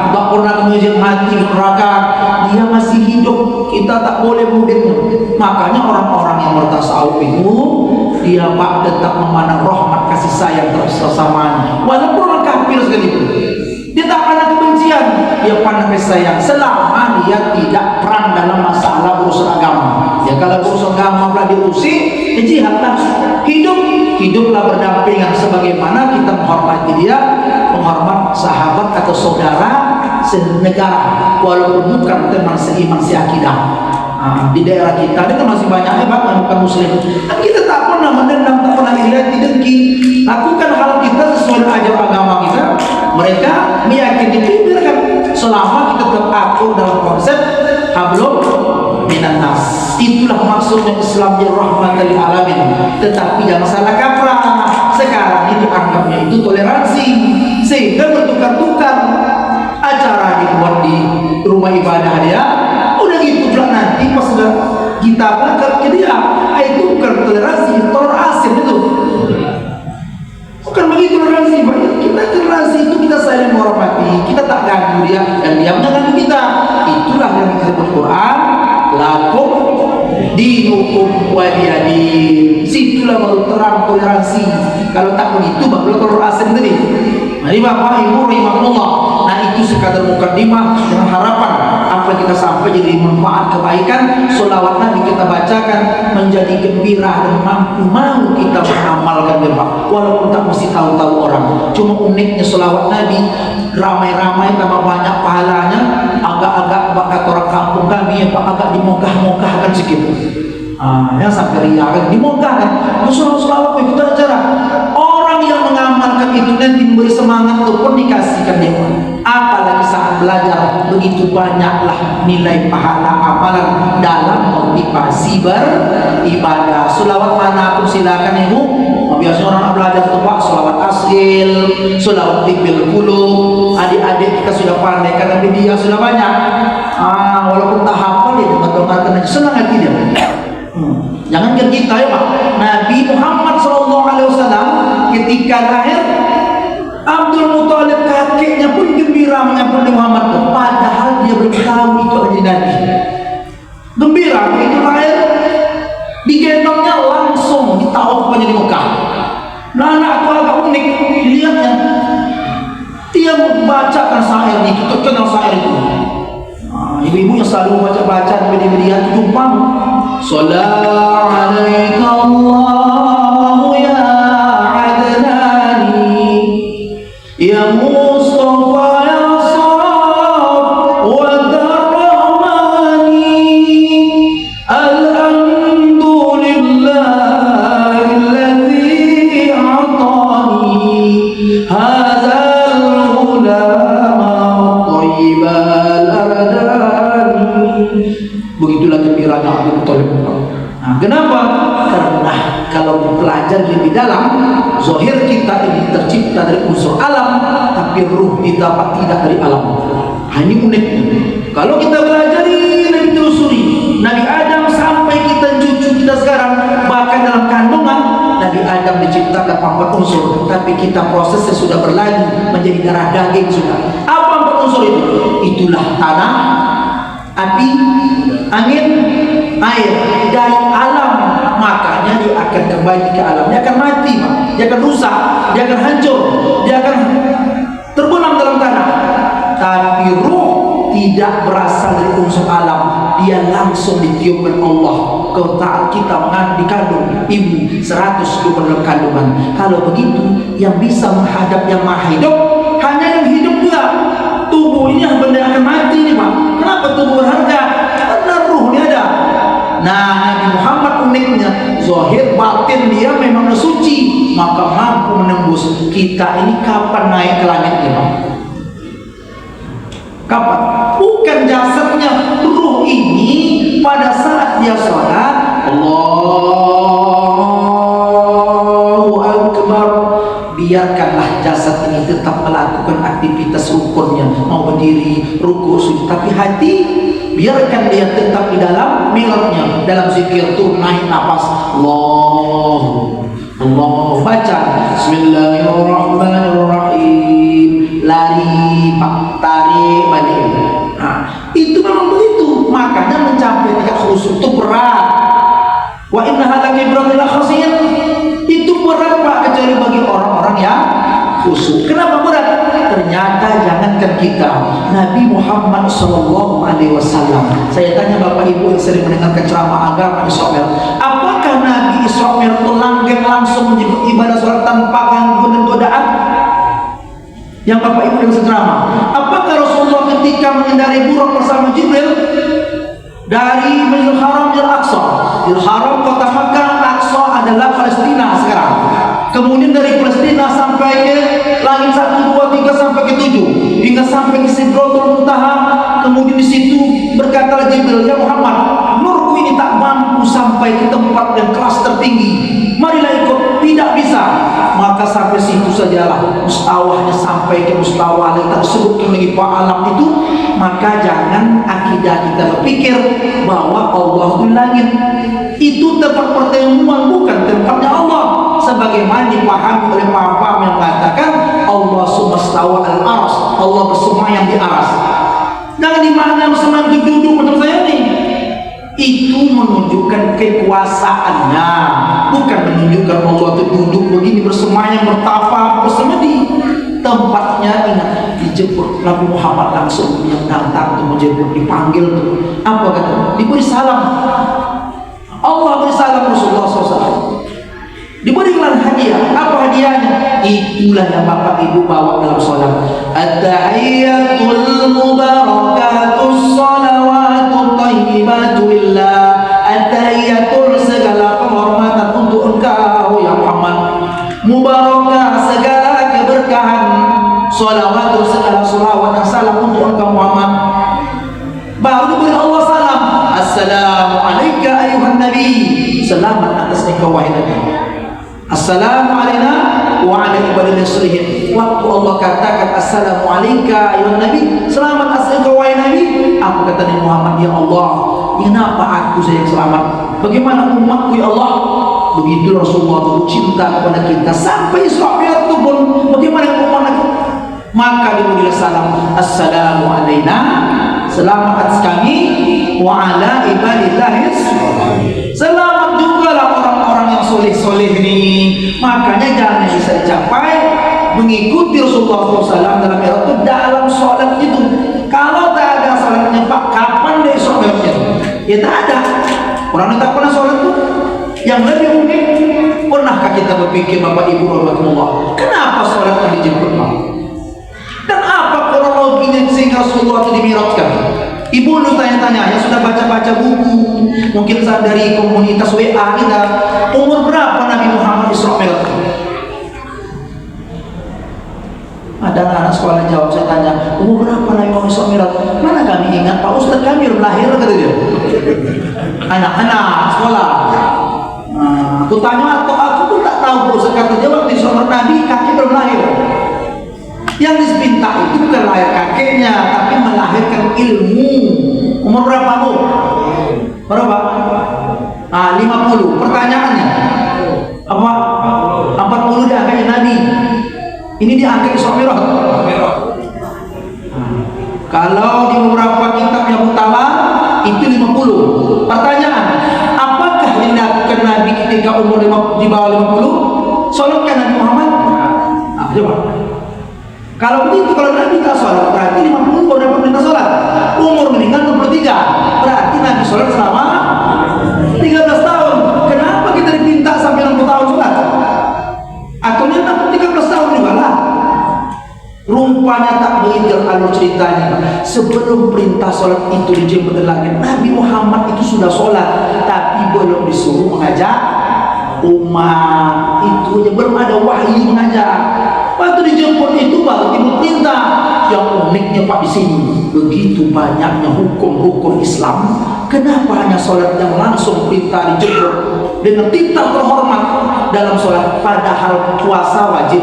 Tak pernah mengejar mati neraka. Dia masih hidup, kita tak boleh mudiknya. Makanya orang-orang yang bertasawuf itu dia tetap memandang rahmat kasih sayang terus bersamaan. Walaupun orang kafir sekalipun, dia tak pandang kebencian, dia pandang kasih sayang selama dia tidak perang dalam masalah urusan agama. Ya kalau urusan agama pula diusik, jihadlah. Hiduplah berdampingan sebagaimana kita menghormati dia, menghormat sahabat atau saudara senegara, walaupun bukan teman seiman seakidah. Di daerah kita ini kan masih banyak yang bukan muslim. Dan kita tak pernah mendendam, tak pernah iri dengki. Lakukan hal kita sesuai dengan ajaran agama kita. Mereka meyakini itu, biarkan selama kita tetap akur dalam konsep hablum minan nas. Itulah maksudnya Islam ya rahmatan lil alamin. Tetapi jangan salah kaprah. Sekarang ini dianggapnya itu toleransi, sehingga bertukar-tukar acara dibuat di rumah ibadah dia. Udah gitu pula nanti pas sudah kita berangkat ke dia, itu bukan toleransi, toleransi itu. Bukan begitu toleransi. Kita toleransi itu kita saling menghormati, kita tak ganggu dia dan dia mengganggu kita. Itulah yang disebut Quran, lakum dinukum waliyadin. Situlah baru terang toleransi. Kalau tak begitu baru toleransi tadi. Mari Bapak Ibu rahimahullah. Nah itu sekadar mukadimah dengan harapan apa kita sampai jadi manfaat kebaikan. Sholawat Nabi kita bacakan menjadi gembira dan mau kita mengamalkan Bapak. Walaupun tak mesti tahu-tahu orang. Cuma uniknya sholawat Nabi ramai-ramai tambah banyak pahalanya. Agak-agak bakat orang kampung kami agak dimogah-mogahkan sedikit. Yang sampai ria kan dimogahkan. Sholawat kita acara. Orang yang mengamalkan itu nanti memberi semangat ataupun dikasihkan dia. Apalagi saat belajar, begitu banyaklah nilai pahala amalan dalam motivasi beribadah. Sholawat mana pun silakan Ibu. Biasanya orang nak belajar tu Pak, sholawat asil, sholawat tibil qulub. Adik-adik kita sudah pandai kan, tapi dia sudah banyak. Walaupun tak hafal dia dengar-dengarkan aja, senang hati dia. Jangan kan kita ya Pak. Nabi Muhammad SAW ketika lahir, Abdul Muthalib kakeknya pun gembira menyambut Muhammad, padahal dia belum tahu itu adalah Nabi. Gembira begitu lahir, digendongnya langsung ditawafkannya di Mekah. Nah anakku agak unik dilihatnya, dia membacakan syair itu, terkenal syair itu. Ibu-ibu yang selalu baca-baca di media itu tumpang, Salam alaika Allah ya Adnani, ya Mustafa ya Saf wa Rahmani, alhamdulillahi alladhi a'tani hadzal ulama thayyibal ardani. Begitulah gembiranya Abdul Muthalib. Kenapa? Karena kalau belajar lebih dalam, zahir kita ini tercipta dari unsur alam, tapi ruh kita tidak dari alam. Ini uniknya. Kalau kita belajar lebih telusuri, Nabi Adam sampai kita cucu kita sekarang, bahkan dalam kandungan Nabi Adam diciptakan 4 unsur, tapi kita prosesnya sudah berlalu menjadi darah daging sudah. Apa 4 unsur itu? Itulah tanah, api, angin, air. Dari alam, makanya dia akan kembali ke alam. Dia akan mati, dia akan rusak, dia akan hancur, dia akan terbenam dalam tanah. Tapi ruh tidak berasal dari unsur alam, dia langsung ditiupkan Allah. Kalau tak kita dikandung ibu 100 dalam kandungan. Kalau begitu, yang bisa menghadap yang maha hidup hanya yang hidup juga. Tubuh ini yang benda akan mati nih Pak. Kenapa tubuh berharga? Karena ruh ini ada. Nah Nabi Muhammad uniknya, zahir batin dia memang suci, maka mampu menembus kita ini kapan naik ke langit imam? Kapan? Bukan jasadnya, ruh ini pada saat dia sholat, Allahu Akbar, biarkanlah jasad ini tetap melakukan aktivitas rukunnya, mau berdiri, ruku, sujud, tapi hati biarkan dia tetap di dalam miladnya, dalam zikir tuh naik nafas, Allah baca Bismillahirrahmanirrahim, lari pak tarik balik. Nah, itu memang begitu, makanya mencapai tingkat khusyuk itu berat. Wa innaha lakabiratun khasiyah, itu berat pak, kecuali bagi orang-orang yang khusyuk. Kenapa berat? Ternyata jangankan kita, Nabi Muhammad SAW. Saya tanya bapak ibu yang sering mendengarkan ceramah agama Isra Mi'raj, apakah Nabi Isra Mi'raj itu langsung menyebut ibadah sholat tanpa gangguan dan godaan? Yang bapak ibu yang ceramah, apakah Rasulullah ketika mengendarai buruk bersama Jibril dari Masjidil Haram ke Al-Aqsa, Masjidil Haram kota Makkah, Al-Aqsa adalah Palestina sekarang, kemudian dari Palestina sampai ke langit 1, 2, 3 sampai ke 7, hingga sampai ke Sidratul Muntaha, kemudian di situ berkata Jibril, ya Muhammad, nurku ini tak mampu sampai ke tempat yang kelas tertinggi, marilah ikut. Tidak bisa, maka sampai situ sajalah, mustawahnya sampai ke mustawah yang tak sebutkan lagi Pak alam itu. Maka jangan akidah kita berpikir bahwa Allah itu langit, itu tempat pertemuan, bukan tempatnya Allah, sebagaimana dipahami oleh paham yang mengatakan Allah sumastawa al-aras, Allah bersemayam di aras. Jangan dimaknai bersemayam itu duduk macam saya nih. Itu menunjukkan kekuasaannya, bukan menunjukkan Allah itu duduk begini bersemayam, bertapa, bersemedi. Tempatnya ingat, dijemput Nabi Muhammad langsung yang datang tuh menjemput, dipanggil tuh, apa kata? Diberi salam, Allah beri salam Rasulullah SAW, diberikan hadiah. Apa hadiahnya? Itulah yang bapak ibu bawa dalam sholat. At-tahiyyatul mubarakatus salawatut thayyibatu lillah. At-tahiyyatul, segala penghormatan untuk engkau ya Muhammad, mubarakah segala keberkahan, salawatul segala salawat dan salam untuk engkau Muhammad. Baru diberi Allah salam, assalamu alayka ayuhan nabi, selamat atas engkau wahai nabi. Assalamu alayna wa ala ibadillah sholihin. Waktu Allah katakan assalamu alayka ayuhan nabi, selamat atas engkau wahai nabi, apa kata Nabi Muhammad? Ya Allah, kenapa aku saya yang selamat? Bagaimana umatku ya Allah? Begitu Rasulullah itu cinta kepada kita sampai Isra Mi'raj itu pun bagaimana umat aku? Maka diberilah salam, assalamu alayna, selamat atas kami, wa ala ibadillah, selamat juga lah orang-orang yang soleh-soleh ini. Makanya jangan bisa dicapai mengikuti Rasulullah SAW dalam Mi'raj itu dalam sholat itu. Kalau tak ada sholatnya Pak, kapan dia sholatnya? Ya tak ada. Orang yang tak pernah sholat itu. Yang lebih unik, pernahkah kita berpikir Bapak Ibu rahmatullah, kenapa sholat dijemput Pak? Dan apa kronologinya sehingga Rasulullah itu dimi'rajkan? Ibu lu tanya-tanya yang sudah baca-baca buku, mungkin dari komunitas WA kita, umur berapa Nabi Muhammad Isra Mi'raj? Ada anak sekolah jawab, saya tanya, umur berapa Nabi Muhammad Isra Mi'raj? Mana kami ingat, Pak Ustaz kami belum lahir, kata dia. Anak-anak sekolah. Aku tanya, atau aku pun tak tahu, Ustaz kata dia waktu Isra Mi'raj Nabi kaki belum lahir. Yang diminta itu bukan lahir kakeknya, tapi melahirkan ilmu. Umur berapa Bu? Berapa? 50. Pertanyaannya apa? 40 diangkatnya Nabi. Ini diangkat Isra Mi'raj. Kalau di beberapa kitab yang utama itu 50. Pertanyaan, apakah yang dilakukan Nabi ketika umur di bawah 50? Sholatkan Nabi Muhammad? Coba. Kalau begitu, kalau Nabi tak sholat, berarti 50 baru dapat perintah sholat. Umur meninggal 23, berarti Nabi sholat selama 13 tahun. Kenapa kita diminta sampai 60 tahun sholat? Atau 13 tahun juga lah. Rupanya tak begitu alur ceritanya. Sebelum perintah sholat itu dijemput dari langit, Nabi Muhammad itu sudah sholat, tapi belum disuruh mengajak umat. Itu belum ada wahyu mengajak. Waktu dijemput itu baru Timur Tinta. Yang uniknya Pak di sini, begitu banyaknya hukum-hukum Islam, kenapa hanya sholat yang langsung perintah dijemput dengan titah terhormat dalam sholat, padahal puasa wajib,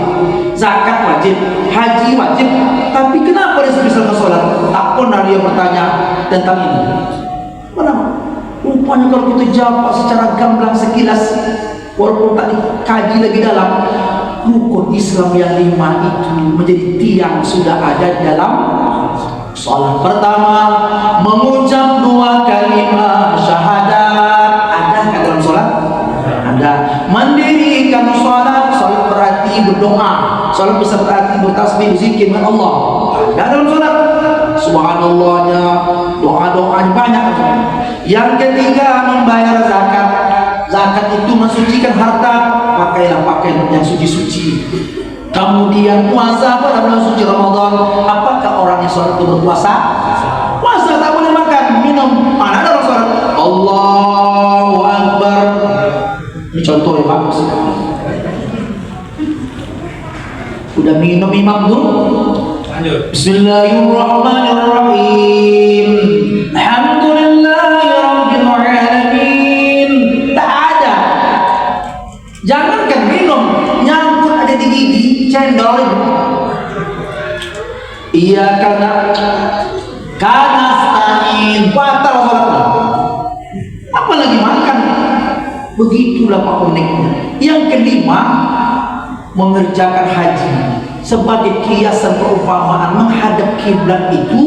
zakat wajib, haji wajib, tapi kenapa dia bisa sholat? Tak pernah dia bertanya tentang ini. Kenapa? Rupanya kalau kita jawab secara gamblang sekilas, walaupun tak dikaji lebih dalam, rukun Islam yang 5 itu menjadi tiang sudah ada di dalam sholat. Pertama, mengucap 2 kalimat syahadat. Ada dalam sholat? Ada. Mendirikan sholat. Sholat berarti berdoa. Sholat bisa berarti bertasbih, berzikir dengan Allah. Ada dalam sholat. Subhanallahnya, doa-doanya banyak. Yang ketiga, membayar zakat. Zakat itu mensucikan harta, pakailah pakaian yang suci-suci. Kemudian puasa pada bulan suci Ramadan. Apakah orang yang sholat itu berpuasa? Puasa tak boleh makan, minum. Mana ada orang sholat? Allahu Akbar. Ini contoh yang bagus. Udah minum imam dulu. Bismillahirrahmanirrahim. Alhamdulillahirabbil alamin. Jangankan minum, nyangkut ada di gigi, cendol. Iya karena stain batal sholatnya. Apalagi makan. Begitulah Pak uniknya. Yang kelima, mengerjakan haji sebagai kiasan perumpamaan. Menghadap kiblat itu,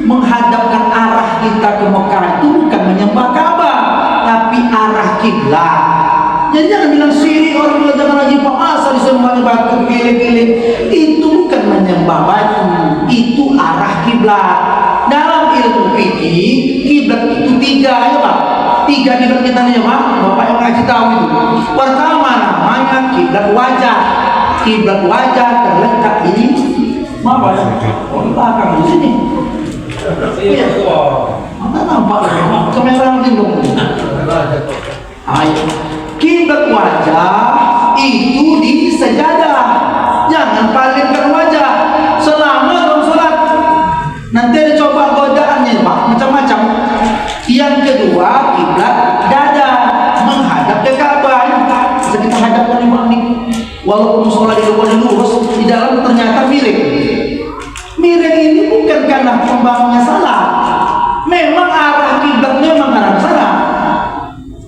menghadapkan arah kita ke Mekah itu bukan menyembah Ka'bah, tapi arah kiblat. Jadi jangan bilang sini orang bilang jangan lagi Pak asal disembahnya batu keliling-keliling. Itu bukan menyembah batu, itu arah kiblat. Dalam ilmu fikih, kiblat itu 3 ya Pak. 3 kiblat kita nih ya Pak. Bapak yang ngaji tahu itu. Pertama namanya kiblat wajah. Kiblat wajah terletak di apa ya? Oh, di belakang di sini. Iya. Mana nampak? Kamera lindung. Ayo. Kiblat wajah itu di sejadah. Jangan palingkan wajah selama dalam sholat. Nanti ada coba godaannya Pak, macam-macam. Yang kedua, kiblat dada, menghadap ke Ka'bah. Kita hadapkan Imam ini. Walaupun sholat di luar lurus, di dalam ternyata miring. Miring ini bukan karena pembangunnya salah. Memang arah kiblat memang arah sana.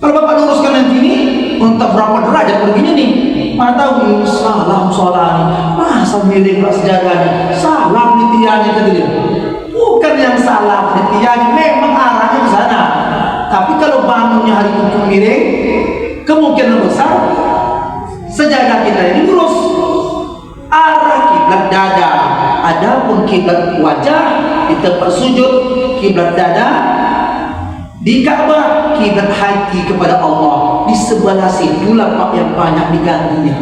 Kalau Bapak luruskan nanti ini, untuk berapa derajat begini nih? Mana tahu ini salah sholat ini, masa miring lah sejadahnya, salah penelitiannya tadi dia. Bukan yang salah penelitiannya, memang arahnya ke sana. Tapi kalau bangunnya hari itu miring, kemungkinan besar sejadah kita ini lurus. Arah kiblat dada. Adapun kiblat wajah kita bersujud, kiblat dada di Ka'bah, kiblat hati kepada Allah. Di sebelah situlah Pak yang banyak digantinya.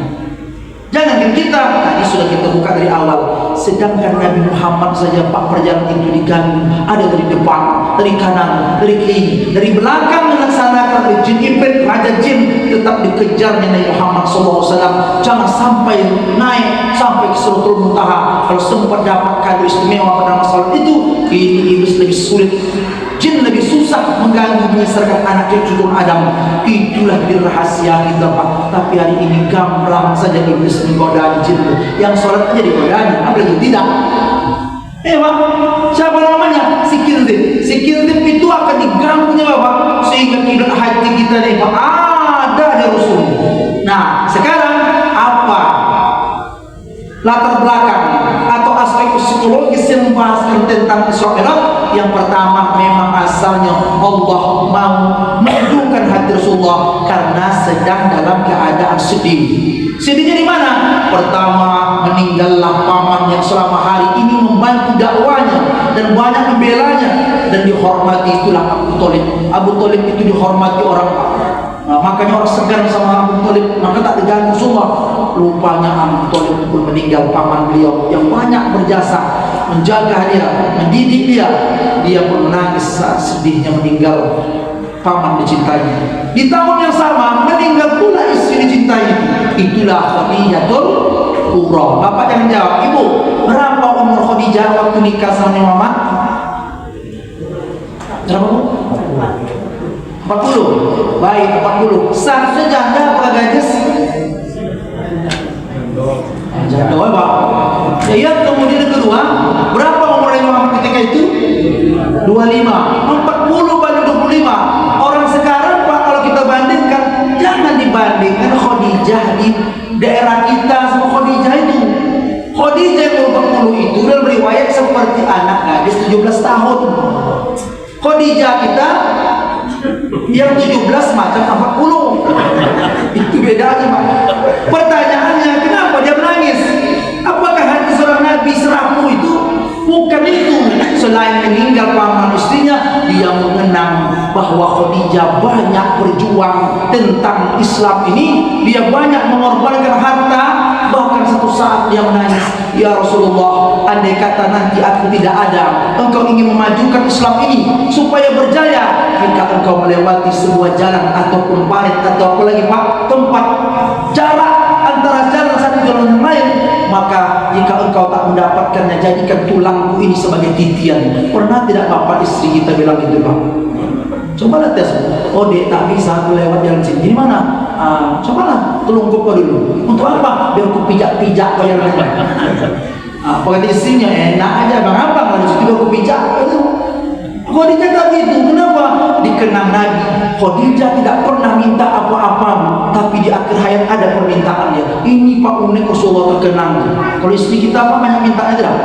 Jangankan kita, tadi sudah kita buka dari awal. Sedangkan Nabi Muhammad saja Pak perjalanan itu diganti. Ada dari depan, dari kanan, dari kiri, dari belakang melaksanakan jin iblis, raja jin tetap dikejarnya Nabi Muhammad SAW. Jangan sampai naik sampai ke Sidratul Muntaha. Kalau sempat dapat kado istimewa pada masalah itu, ini iblis lebih sulit. Jin lebih susah mengganggu menyesatkan anak cucu Adam. Itulah rahasia kita Pak. Tapi hari ini gamblang saja iblis menggoda jin. Yang sholat aja digodanya, apalagi tidak. Pak, siapa namanya? Si Kilzib. Si Kilzib itu akan diganggunya Bapak, sehingga kiblat hati kita nih Pak ada aja Rasul. Nah sekarang apa latar belakang atau aspek psikologis yang membahaskan tentang Isra Mi'raj? Yang pertama, memang asalnya Allah mau menundukkan hati Rasulullah karena sedang dalam keadaan sedih. Sedihnya di mana? Pertama, meninggallah paman yang selama hari ini membantu dakwanya dan banyak membelanya dan dihormati, itulah Abu Thalib. Abu Thalib itu dihormati orang. Nah, makanya orang segan sama Abu Thalib, maka tak diganggu semua. Rupanya Abu Thalib pun meninggal paman beliau yang banyak berjasa menjaga dia, mendidik dia. Dia pun menangis saat sedihnya meninggal paman dicintainya. Di tahun yang sama meninggal pula istri dicintai. Itulah Khadijatul Kubra. Bapak jangan jawab. Ibu, berapa umur Khadijah waktu nikah sama Muhammad? Berapa Bu? 40. Baik, 40. Seharusnya janda apa gadis? Janda, Pak. Ya, kemudian yang kedua, berapa umur Muhammad ketika itu? 25. 40 pada 25. Orang sekarang Pak, kalau kita bandingkan, jangan dibandingkan Khadijah di daerah kita sama Khadijah itu. Khadijah yang umur 40 itu dalam riwayat seperti anak gadis 17 tahun. Khadijah kita yang 17 macam 40. Itu bedanya Pak. Pertanyaannya, kenapa dia menangis? Apakah hati seorang Nabi seramu itu? Bukan itu. Selain meninggal paman istrinya, dia mengenang bahwa Khadijah banyak berjuang tentang Islam ini. Dia banyak mengorbankan harta. Bahkan satu saat dia menangis, ya Rasulullah, andai kata nanti aku tidak ada, engkau ingin memajukan Islam ini supaya berjaya, jika engkau melewati sebuah jalan ataupun parit atau apa lagi Pak, tempat jarak antara jalan satu jalan yang lain, maka jika engkau tak mendapatkannya, jadikan tulangku ini sebagai titian. Pernah tidak Bapak istri kita bilang itu Pak? Cobalah tes. Oh dek, tak bisa aku lewat jalan sini. Di mana? Cobalah telungkup kau dulu. Untuk apa? Biar aku pijak-pijak kau jalan lain. Pokoknya istrinya enak aja bang abang, kalau situ biar aku pijak. Khadijah tadi itu kenapa? Dikenang Nabi. Khadijah tidak pernah minta apa-apa, tapi di akhir hayat ada permintaan dia. Ini Pak unik Rasulullah terkenang. Kalau istri kita apa banyak mintanya tidak?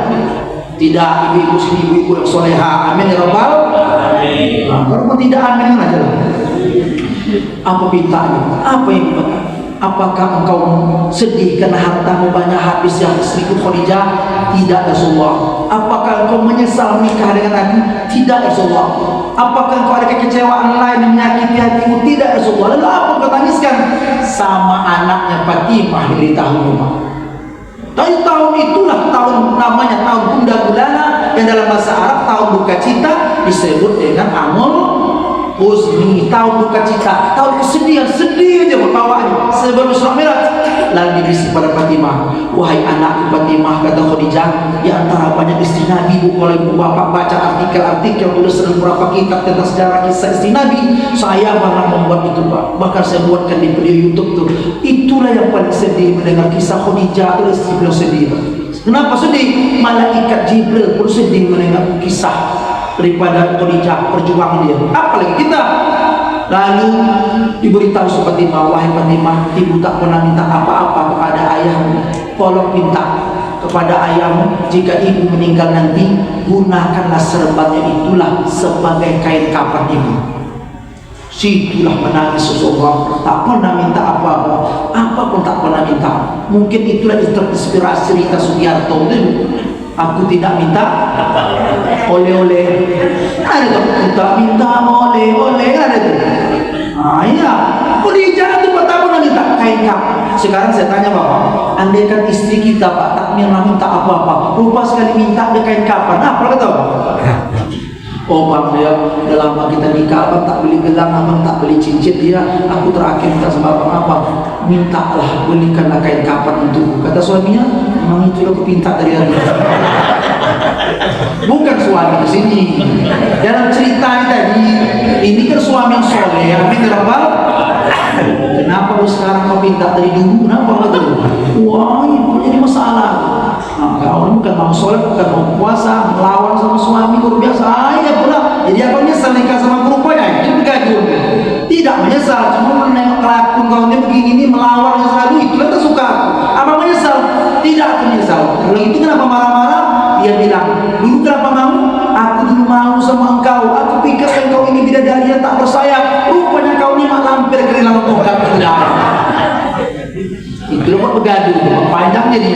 Tidak, ibu-ibu sini, ibu-ibu yang soleha. Amin ya Rabbal. Kalau tidak amin aja lah. Apa mintanya? Apa yang kita? Apakah engkau sedih karena hartamu banyak habis yang istriku Khadijah? Tidak Rasulullah. Apakah engkau menyesal menikah dengan Nabi? Tidak Rasulullah. Apakah engkau ada kekecewaan lain yang menyakiti hatimu? Tidak Rasulullah. Lalu apa engkau tangiskan? Sama anaknya Fatimah dari tahun rumah. Tapi tahun itulah tahun namanya tahun Bunda Gulana, yang dalam bahasa Arab tahun duka cita disebut dengan Amul Huzni, tahun duka cita, tahun kesedihan, sedih aja bawaannya. Sebelum Isra Mi'raj, lalu dibisik pada Fatimah, wahai anakku Fatimah, kata Khadijah, di antara banyak istri Nabi, bu, kalau ibu bapak baca artikel-artikel tulis dalam beberapa kitab tentang sejarah kisah istri Nabi, saya pernah membuat itu Pak. Bahkan saya buatkan di video YouTube tuh. Itulah yang paling sedih mendengar kisah Khadijah. Itu istri beliau sedih. Kenapa sedih? Malaikat Jibril pun sedih mendengar kisah daripada Khadijah, perjuangan dia. Apalagi kita. Lalu diberitahu seperti wahai Fatimah, ibu tak pernah minta apa-apa kepada ayahmu. Tolong minta kepada ayahmu, jika ibu meninggal nanti, gunakanlah serbannya itulah sebagai kain kafan ibu. Situlah menangis seseorang, tak pernah minta apa-apa, apapun tak pernah minta. Mungkin itulah terinspirasi Rita Sugiarto itu. Aku tidak minta oleh-oleh. Ada tuh kita minta oleh-oleh, ada tuh. Iya. Khadijah itu pertama minta kain kafan. Sekarang saya tanya Bapak, andaikan istri kita Pak tak pernah minta apa-apa, lupa sekali minta dia kain kafan, apa kata Bapak? Oh bang, dia udah lama kita nikah, abang tak beli gelang, abang tak beli cincin, dia aku terakhir minta sama abang, mintalah belikanlah kain kafan untukku. Kata suaminya, memang itu aku pinta dari hari. Bukan suami di sini. Dalam cerita tadi, ini kan suami yang soleh, yang Rabbal. Kenapa lu sekarang mau minta dari dulu? Kenapa nggak dulu? Wah, itu jadi masalah. Nah, kau bukan mau sholat, bukan mau puasa, melawan sama suami luar biasa. Ya pula. Jadi apa menyesal nikah sama perempuan? Itu begaduh. Tidak menyesal, cuma menengok kelakuan kau ini begini ini melawan yang selalu itu kan suka. Apa menyesal? Tidak menyesal. Kalau itu kenapa marah-marah? Dia bilang, dulu kenapa mau? Aku dulu mau sama engkau. Aku pikir engkau ini bidadari yang tak bersayap. Rupanya kau ini mak lampir kerilang tongkat tidak. Itu loh begaduh, panjang jadi.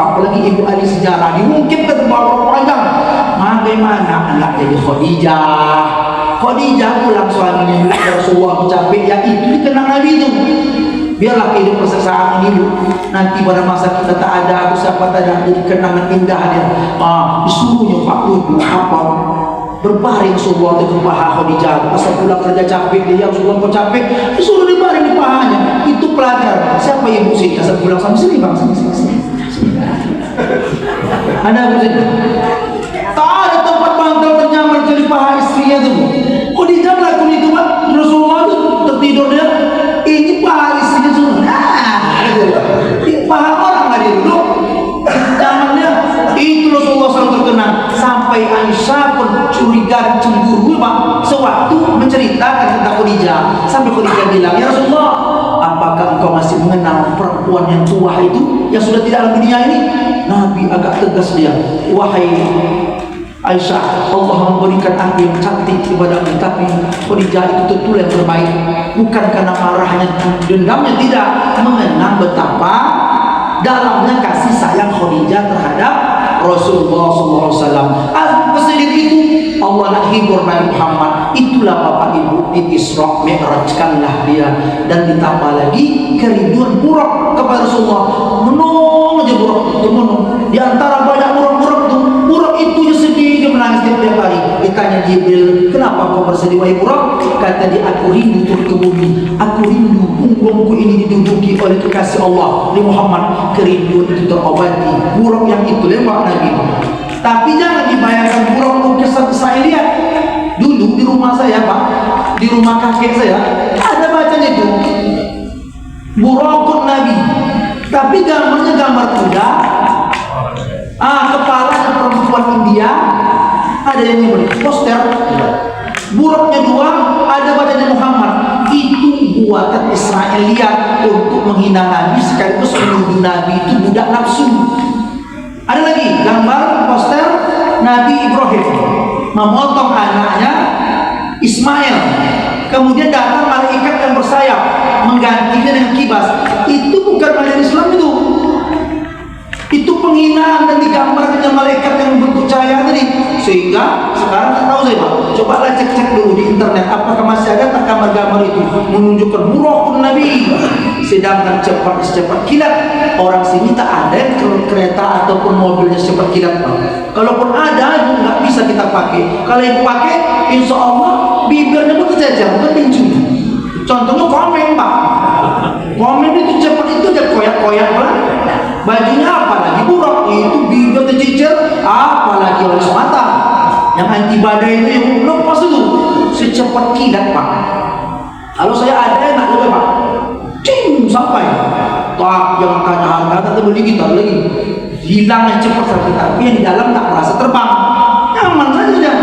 Apalagi ibu ahli sejarah dimungkin terbawa panjang. Bagaimana anak jadi Khadijah? Khadijah pulang suaminya Rasulullah capek, ya itu dikenang Nabi itu. Biarlah hidup persesaan ini dulu. Nanti pada masa kita tak ada, aku siapa tanya jadi kenangan indah dia. Disuruhnya Pak Ludu apa? Berbaring Rasulullah di paha Khadijah. Masa pulang kerja capek dia, Rasulullah kau capek, disuruh dibaring di pahanya. Itu pelajar. Siapa ibu sini? Asal pulang sama sini bang, sini. Ada ibu sini? Tak ada tempat bantal ternyaman jadi paha istrinya tuh. Khadijah melakukan itu bang. Rasulullah tuh tertidur dia. Ini paha istrinya tuh. Paha orang nggak dia dulu. Zamannya itu Rasulullah SAW terkenang sampai Aisyah pun curiga cemburu bang. Sewaktu menceritakan tentang Khadijah, sampai Khadijah bilang, ya Rasulullah, apakah engkau masih mengenal perempuan yang tua itu yang sudah tidak dalam dunia ini? Nabi agak tegas dia, wahai Aisyah, Allah memberikan aku yang cantik kepadamu, tapi Khadijah itu tentu yang terbaik. Bukan karena marahnya, dendamnya, tidak, mengenang betapa dalamnya kasih sayang Khadijah terhadap Rasulullah SAW. Kesedihan itu Allah nak hibur Nabi Muhammad. Itulah Bapak Ibu, di Isra Mi'rajkanlah dia. Dan ditambah lagi kerinduan Buraq kepada Rasulullah. Menung aja Buraq itu, menung. Di antara banyak Buraq itu, Buraq itu sedih, dia menangis tiap hari. Ditanya Jibril, kenapa kau bersedih wahai Buraq? Kata dia, aku rindu turun ke bumi. Aku rindu punggungku ini diduduki oleh kekasih Allah di Muhammad. Kerinduan itu terobati. Buraq yang itu lewat Nabi. Tapi jangan dibayangkan Buraq lukisan saya lihat. Dulu di rumah saya Pak, di rumah kakek saya ada bacanya itu Buraqun Nabi, tapi gambarnya gambar kuda, kepala perempuan India, ada yang nyebut poster. Buraqnya dua, ada bacanya Muhammad. Itu buatan Israel lihat untuk menghina Nabi sekaligus menuduh Nabi itu budak nafsu. Ada lagi gambar poster Nabi Ibrahim memotong anaknya Ismail, kemudian datang malaikat yang bersayap menggantinya dengan kibas. Itu bukan malaikat Islam itu penghinaan dan digambarkan dengan malaikat yang bentuk cahaya tadi. Sehingga sekarang tak tahu saya Pak, cobalah cek dulu di internet apakah masih ada tak gambar-gambar itu menunjukkan Buraqun Nabi. Sedangkan secepat kilat, orang sini tak ada yang kereta ataupun mobilnya secepat kilat Pak. Kalaupun ada, itu nggak bisa kita pakai. Kalau yang pakai, insya Allah bibirnya pun terjajah, bukan pincu. Contohnya komen Pak. Komen itu cepat itu aja koyak-koyak Pak. Bajunya apa lagi Buraq, itu bibir tercicir, apalagi oleh mata. Yang anti badai itu yang lepas itu secepat kilat Pak. Kalau saya ada yang nak juga Pak, cing sampai tak jangan tanya harga, tak beli kita lagi hilang yang cepat sampai, tapi yang di dalam tak merasa terbang, nyaman saja.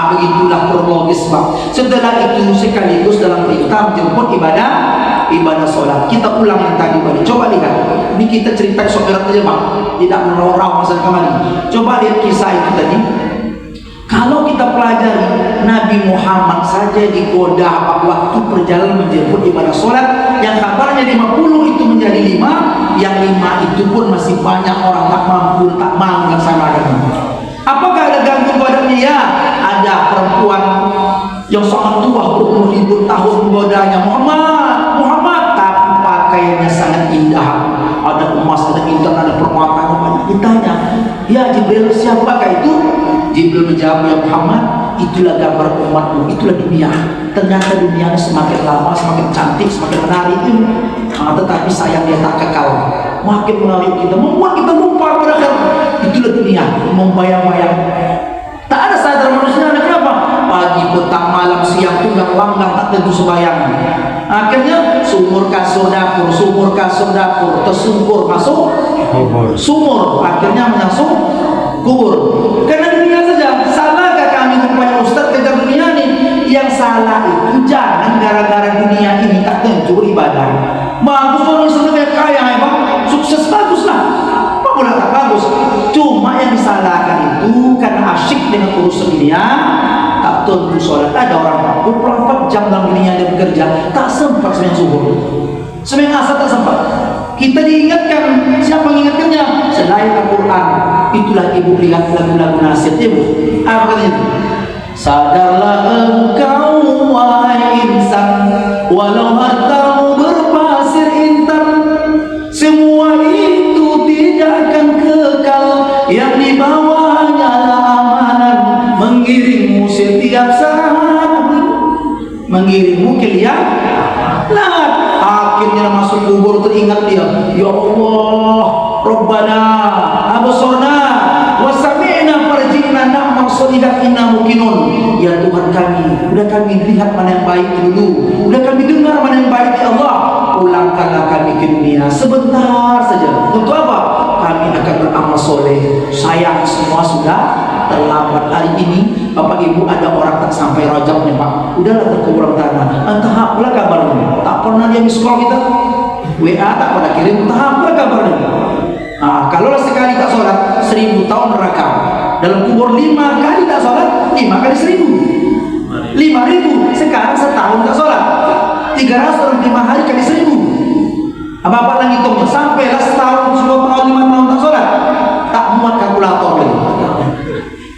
Begitulah kronologis Pak. Setelah itu sekaligus dalam perintah menjemput ibadah sholat. Kita ulang yang tadi balik. Coba lihat, ini kita cerita sopirat aja Pak, tidak merorau masa kembali. Coba lihat kisah itu tadi. Kalau kita pelajari, Nabi Muhammad saja digoda waktu perjalanan menjemput ibadah sholat, yang kabarnya 50 itu menjadi 5, yang 5 itu pun masih banyak orang tak mampu, tak mau melaksanakan. Apakah ada gangguan badannya? Ya, ada perempuan yang sangat tua berumur ribu tahun menggodanya Muhammad, tapi pakaiannya sangat indah, ada emas, ada intan, ada permata banyak. Ditanya, ya Jibril, siapakah itu? Jibril menjawab, ya Muhammad, itulah gambar umatmu, itulah dunia. Ternyata dunia semakin lama semakin cantik, semakin menarik itu, tetapi sayang dia tak kekal, makin menarik kita, membuat kita lupa pada akhir. Itulah dunia, membayang-bayang. Tak ada sadar manusia. Kenapa? Pagi, petang, malam, siang, tunggang, langgang, tak tentu sembahyang. Akhirnya sumur kasur dapur, tersungkur masuk sumur, akhirnya menyasuk kubur. Karena dunia saja. Salahkah kami rupanya Ustaz kejar dunia ini? Yang salah itu jangan gara-gara dunia ini tak tentu ibadah. Bagus orang Islam yang kaya ya Bang, sukses baguslah. Apa boleh tak bagus? Cuma yang disalahkan itu karena asyik dengan urusan dunia, tak tentu sholat. Ada orang 24 jam dalam dunia dia bekerja, tak sempat sembahyang subuh, sembahyang asar tak sempat. Kita diingatkan, siapa mengingatkannya? Selain Al-Quran. Itulah ibu lihat lagu-lagu nasihat ibu. Apa katanya? Sadarlah engkau wahai insan, walau hartamu berpasir intan, semua itu tidak akan kekal, yang dibawanya adalah amanan, mengiringmu setiap saat, mengiringmu ke liang lahat. akhirnya masuk kubur teringat dia, ya Allah, Rabbana absorna wa sami'na farji'na na'mal shalihan inna muqinun. Ya Tuhan kami, udah kami lihat mana yang baik dulu, udah kami dengar mana yang baik ya Allah, ulangkanlah kami ke dunia sebentar saja. Untuk apa? Kami akan beramal soleh. Sayang semua sudah terlambat. Hari ini Bapak Ibu ada orang tak sampai Rajabnya Pak, udahlah terkurang tanah. Entah apalah kabarnya, tak pernah dia miss call kita, WA tak pernah kirim, entah apalah kabarnya. Nah, kalau sekali tak sholat 1000 tahun neraka. Dalam kubur 5 kali tak sholat, 5 kali 1000, 5000. Sekarang setahun tak sholat, 365 hari kali 1000. Apa-apa lagi hitungnya, sampailah setahun, 10 tahun, 5 tahun tak sholat, tak muat kalkulator lagi.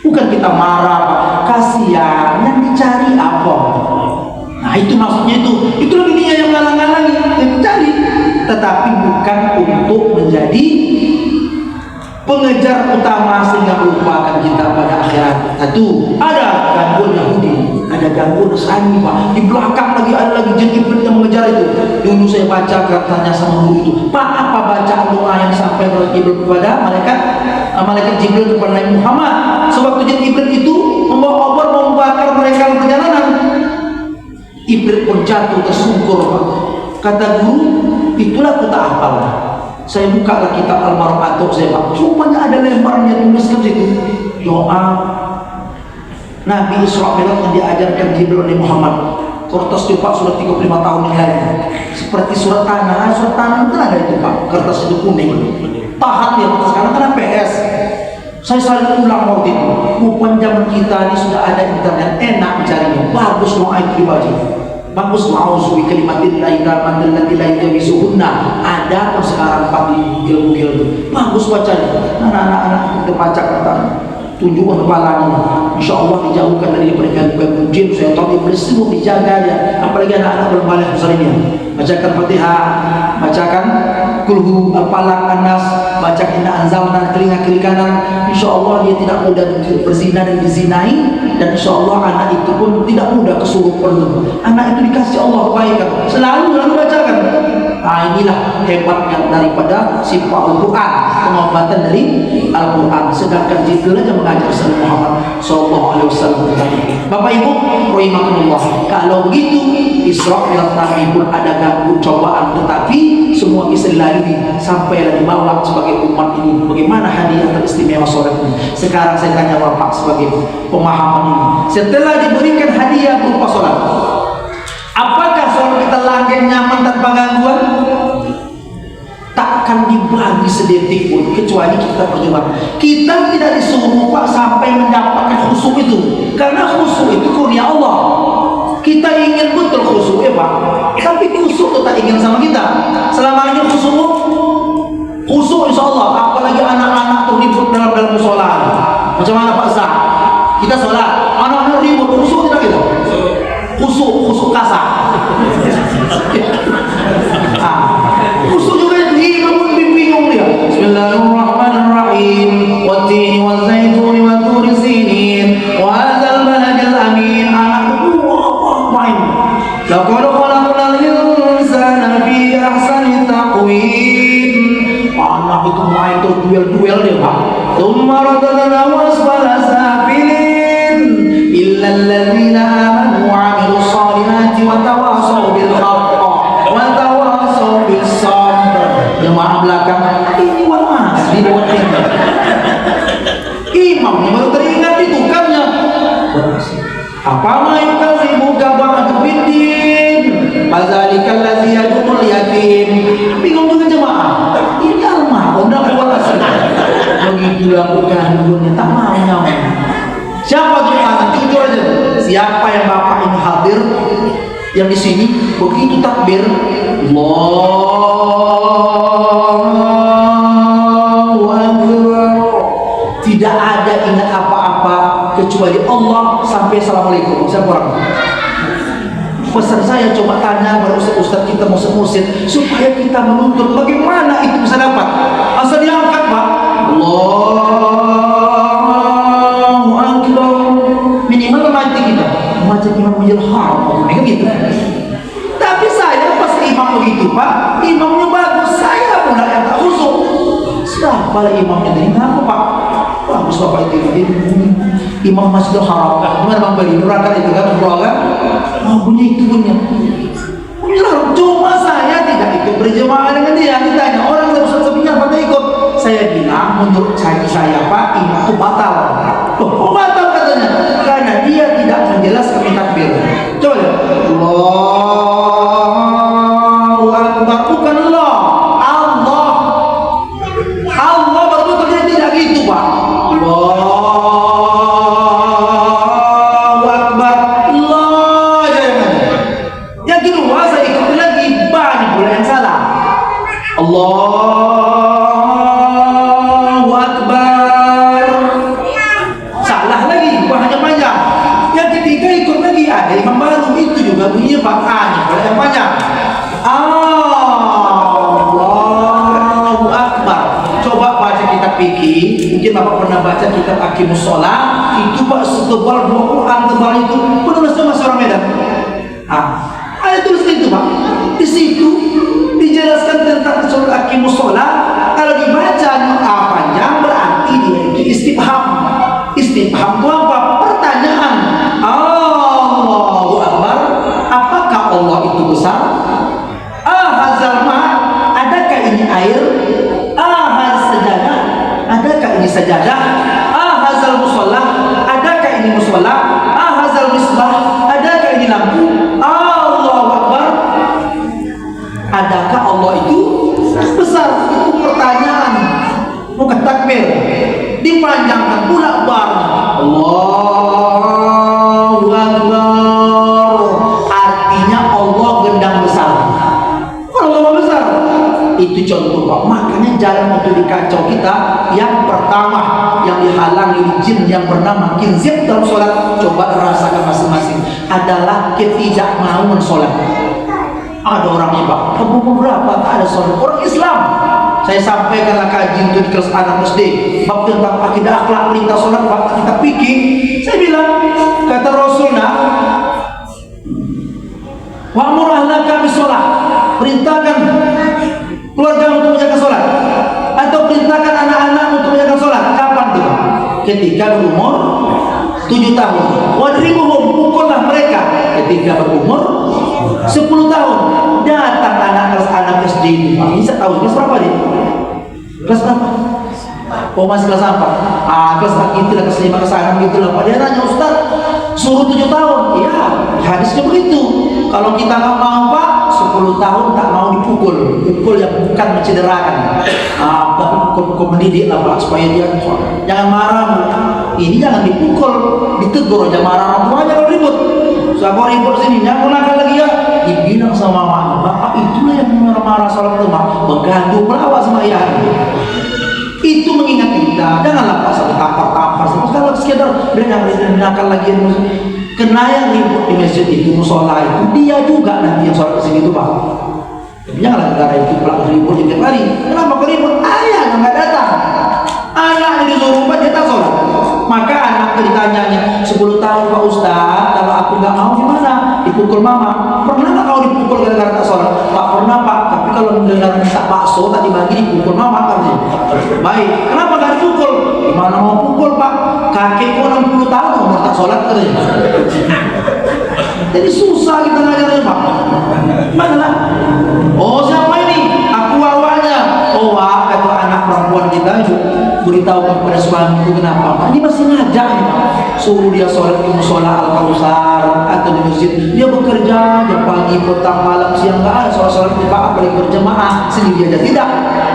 Bukan kita marah, kasihan, yang dicari apa? Nah itu maksudnya itu dunia yang ngalang-ngalangi, yang dicari, tetapi bukan untuk menjadi pengejar utama sehingga melupakan kita pada akhirat. Satu, ada gangguan Yahudi, ada gangguan Nasrani Pak. Di belakang lagi ada lagi jin iblis yang mengejar itu. Dulu saya baca katanya sama guru itu, Pak, apa bacaan doa yang sampai kepada malaikat Jibril kepada Nabi Muhammad sewaktu jin iblis itu membawa obor membakar mereka perjalanan. Iblis pun jatuh tersungkur Pak. Kata guru, itulah aku tak hafal. Saya buka lah kitab Al-Mar'atuk saya Pak, rupanya ada lembarnya tuliskan situ doa Nabi Isra Mi'raj yang diajarkan Jibril oleh Muhammad. Kertas itu Pak sudah 35 tahun yang lalu, seperti surat tanah itu ada itu Pak, kertas itu kuning, tahan ya sekarang karena PS. Saya selalu ulang waktu itu, rupanya zaman kita ini sudah ada internet, enak mencarinya, bagus doa itu dibaca. Bagus ma'uzubi kalimatillahi rahmatillahi la yabisuhunna. Ada pun sekarang Pak di Google itu bagus bacanya. Anak-anak kita baca kata tunjukkan kepalanya, insya Allah dijauhkan dari gangguan jin. Saya tahu iblis semua dijaga dia, apalagi anak-anak belum balik misalnya. Bacakan Fatihah, bacakan kulhu, Falaq, An-Nas, baca inna anzalna, telinga kiri kanan. Insya Allah dia tidak mudah berzina dan dizinai, dan insya Allah anak itu pun tidak mudah kesurupan. Anak itu dikasih Allah kebaikan, selalu bacakan. Nah inilah hebatnya daripada sifat Al-Quran, pengobatan dari Al-Quran. Sedangkan Jibril aja mengajar Nabi Muhammad SAW. Bapak Ibu rahimakumullah, kalau begitu Isra Mi'raj Nabi pun ada ganggu cobaan, tetapi semua bisa dilalui sampai dibawa sebagai umat ini. Bagaimana hadiah teristimewa sholat ini? Sekarang saya tanya Bapak sebagai pemahaman ini, setelah diberikan hadiah berupa sholat, apakah sholat kita langgeng nyaman tanpa gangguan? Takkan dibagi sedetik pun kecuali kita berjuang. Kita tidak disuruh Pak sampai mendapatkan khusyuk itu, karena khusyuk itu kurnia Allah. Kita ingin betul khusyuk ya Pak, tapi khusyuk itu tak ingin sama kita. Selama ini khusyuk insya Allah. Apalagi anak-anak tuh ribut dalam musola. Macam mana Pak Zah? Kita sholat, anak-anak ribut, khusyuk tidak kita? Khusyuk kasar. Khusyuk juga imam pun bingung dia. Bismillahirrahmanirrahim. Wattini wazaituni wa turi sinin wa hadzal baladil amin. Anak itu main. Laqad khalaqnal insana fi ahsani taqwim. Anak itu main tuh duel dia Pak. Tsumma radadnahu asfala safilin illa alladziina amanu wa 'amilus shalihati wa tawassaw bil haqqi wa tawassaw bis sabr. Jemaah belakang ini mana di dewan tinggi. Imamnya baru teringat itu kamnya. Apa ma yukadzibuka ba'du biddin? Fadzalikal ladzi yad'ul yatim. Bingung juga jemaah. Ini almarhum dah kuat. Begitu lakukan dunia tak mau nyaman. Siapa tuh anak? Jujur aja. Siapa yang Bapak ini hadir yang di sini begitu takbir Allahu Akbar, tidak ada ingat apa-apa kecuali Allah sampai assalamualaikum. Siapa orang? Pesan saya coba tanya pada ustaz kita musid supaya kita menuntut bagaimana itu bisa dapat. Asal diangkat Pak, Allahu Akbar, minimal membaca kita membaca imam menjelhar, gitu. Tapi saya pas imam begitu Pak, Kepala imamnya tadi, kenapa Pak? Bagus Bapak itu Imam Masjidil Haram. Gimana Bang Bali? Nurakan itu kan, kan? Bunyi itu bunyi. Cuma saya tidak ikut berjemaah dengan dia. Ditanya orang yang Ustaz Sepinya pada ikut. Saya bilang menurut saya Pak, imam itu batal. Oh batal katanya, karena dia tidak menjelaskan takbir. Coba lihat. Allahu Akbar, bukan Allah. Allah baru terjadi tidak gitu Pak. Allahu Akbar, Allah jangan. Yang kedua saya ikut lagi, banyak pula yang salah. Allahu Akbar, salah lagi, bukannya panjang. Yang ketiga ikut lagi, ada imam baru, itu juga bunyinya banyak pula yang panjang. Allahu Akbar. Coba baca kitab fikih, mungkin Bapak pernah baca kitab Aqimus Shalah, itu Pak setebal buah Quran tebal itu, penulisnya masih orang Medan. Ada tulis itu Pak. Di situ dijelaskan tentang sholat Aqimus Shalah. Kalau dibaca panjang berarti dia itu istifham. Istifham itu apa? Pertanyaan. Allahu Akbar. Apakah Allah itu besar? Hazal ma, adakah ini air? Haz sajadah, adakah ini sajadah? Hazal musalla, adakah ini musalla? Hazal misbah, adakah ini lampu? Allahu Akbar, adakah Allah itu besar? Itu pertanyaan, bukan takbir. Dipanjangkan pula barang. Allahu Akbar, artinya Allah gendang besar. Allah besar. Itu contoh Pak. Makanya jalan untuk dikacau kita, yang pertama yang dihalangi jin yang bernama kinzib dalam sholat, coba rasakan masing-masing, adalah ketidakmauan sholat. Ada orangnya Pak, beberapa tak ada sholat, orang Islam. Saya sampaikanlah kaji untuk di kelas anak SD, bab tentang akidah akhlak perintah sholat, bab kita fikih. Saya bilang, kata Rasulullah, wa'mur ahlaka bis-sholat, perintahkan keluarga untuk menjaga sholat, atau perintahkan anak-anak untuk menjaga sholat. Kapan tuh? Ketika berumur 7 tahun. Wadribuhum, pukullah mereka ketika berumur 10 tahun. Datang anak SD ini setahun, kelas berapa dia? Kelas berapa? Oh masih kelas apa? Kelas itu lah, kelas 5, kelas 6 gitu lah. Dia nanya, Ustaz, suruh 7 tahun. Iya, hadisnya begitu. Kalau kita nggak mau Pak, 10 tahun tak mau dipukul. Pukul yang bukan mencederakan. Pukul mendidik lah Pak, supaya dia jangan marah. Ini jangan dipukul, ditegur aja, marah orang tuanya kalau ribut. Siapa ribut sini, jangan nakal lagi ya. Dibilang sama mama, Bapak itulah yang marah-marah sholat rumah, bergaduh melawat sama ayahnya. Itu mengingat kita, janganlah Pak sampai tampar-tampar. Kalau sekedar bilang nakal lagi, kena yang ribut di masjid itu, musola itu, dia juga nanti yang sholat kesini itu Pak. Janganlah negara itu pelaku ribut tiap hari. Kenapa kau ribut? Ayah yang nggak datang, anak disuruh Pak dia tak sholat. Maka anak ditanyanya 10 tahun Pak Ustaz, kalau aku nggak mau gimana? Dipukul mama. Pernah nggak kau dipukul gara-gara tak sholat? Pak pernah Pak, tapi kalau gara-gara minta bakso tak dibagi dipukul mama kan? Baik, kenapa nggak dipukul? Gimana mau pukul Pak? Kakekku 60 tahun umur tak sholat katanya. Jadi susah kita ngajarnya Pak. Mana lah? Oh siapa ini? Aku awalnya. Oh kata anak perempuan kita itu beritahu kepada suamiku, kenapa Pak? Ini masih ngajak nih Pak. Suruh dia sholat di musola Al-Kausar atau di masjid. Dia bekerja jam pagi, petang, malam, siang, nggak ada sholat di Pak, apalagi berjemaah sendiri aja tidak.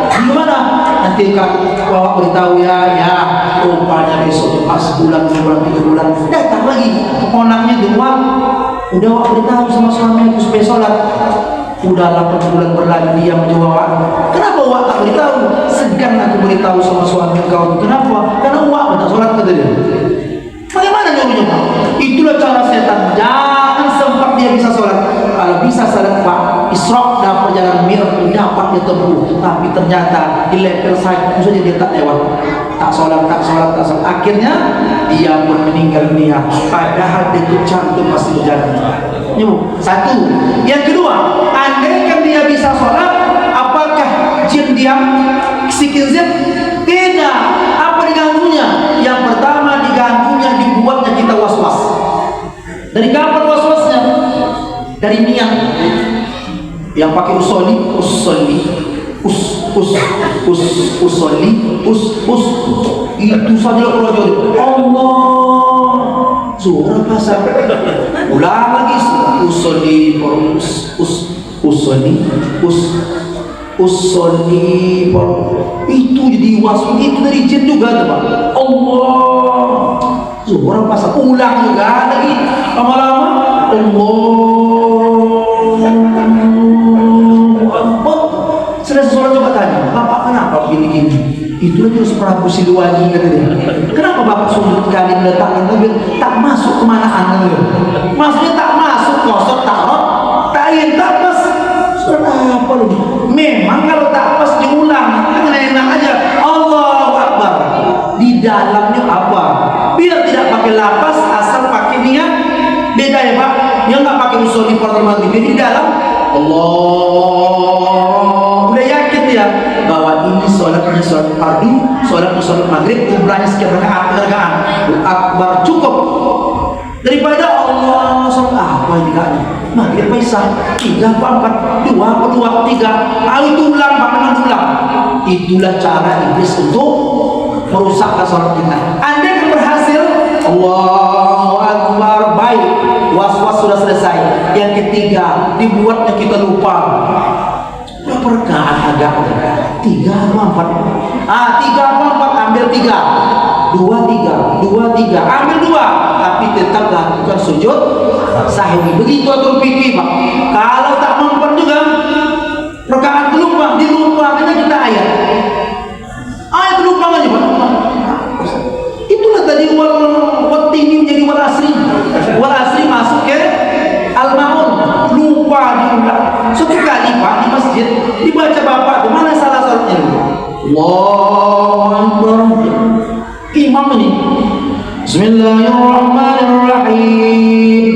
Gimana? Nanti kakak bawa beritahu ya, rupanya besok pas bulan, 2 bulan, 3 bulan datang lagi keponaknya dua. Udah wak beritahu sama suami aku supaya sholat. Udah 8 bulan berlalu dia menjawab. Kenapa wak tak beritahu? Segan aku beritahu sama suami kau. Kenapa? Karena wak tak sholat kata dia. Bagaimana nyuruhnya Pak? Itulah cara setan. Jangan sempat dia bisa sholat. Kalau bisa sholat Pak, Isra dalam perjalanan Mi'raj dapat dia tempuh. Tapi ternyata di level saja dia tak lewat. Tak sholat. Akhirnya dia pun meninggal dunia. Padahal dia itu cantum masih berjalan. Satu. Yang kedua, andaikan dia bisa sholat, apakah jin dia si kinzib? diganggunya? Yang pertama diganggunya, dibuatnya kita was-was. Dari kapan was-wasnya? Dari niat. Yang pakai usoli, itu saja kalau jadi Allah suara pasal. Ulang lagi usoli, itu jadi waswas, itu dari jin juga Pak. Allah suara pasal, ulang juga lagi lama-lama Allah. Selesai sholat coba tanya, Bapak kenapa gini-gini? Itu aja Prabu Siliwangi kata dia. Kenapa Bapak sulit kali meletakkan mobil tak masuk kemana anda? Maksudnya tak masuk, kosong, tak rot, tak ingin, tak pas. Surat apa lu? Memang kalau tak pas diulang, kan enak aja. Allahu Akbar. Di dalamnya apa? Biar tidak pakai lapas, asal pakai niat. Beda ya Pak. Yang nggak pakai usul di portal maghrib di dalam Allah. Udah yakin ya bahwa ini sholatnya sholat fardu, sholatnya sholat maghrib, jumlahnya sekian rakaat, akbar cukup. Daripada Allah sholat apa ini kan? Maghrib Isya 3 apa 4, 2 apa 2 3. Itu ulang, bahkan ulang. Itulah cara iblis untuk merusakkan sholat kita. Anda yang berhasil, Allahu Akbar, baik, was-was sudah selesai. Yang ketiga, dibuatnya kita lupa. Berapa rakaat agak? 3 apa 4? 3 apa 4? Ambil 3. 2 3, 2 3, ambil 2. Tapi tetap lakukan sujud sahwi. Begitu atur fikih Pak. Kalau tak mempan juga, rakaat lupa, dilupakannya kita ayat. Ayat lupa aja Pak. Itulah tadi watini menjadi wal asri. Wal asri masuk ke al-maun. Lupa diulang. Satu kali Pak di masjid dibaca Bapak tuh, mana salah salatnya? Allahu Akbar. Imam ini Bismillahirrahmanirrahim.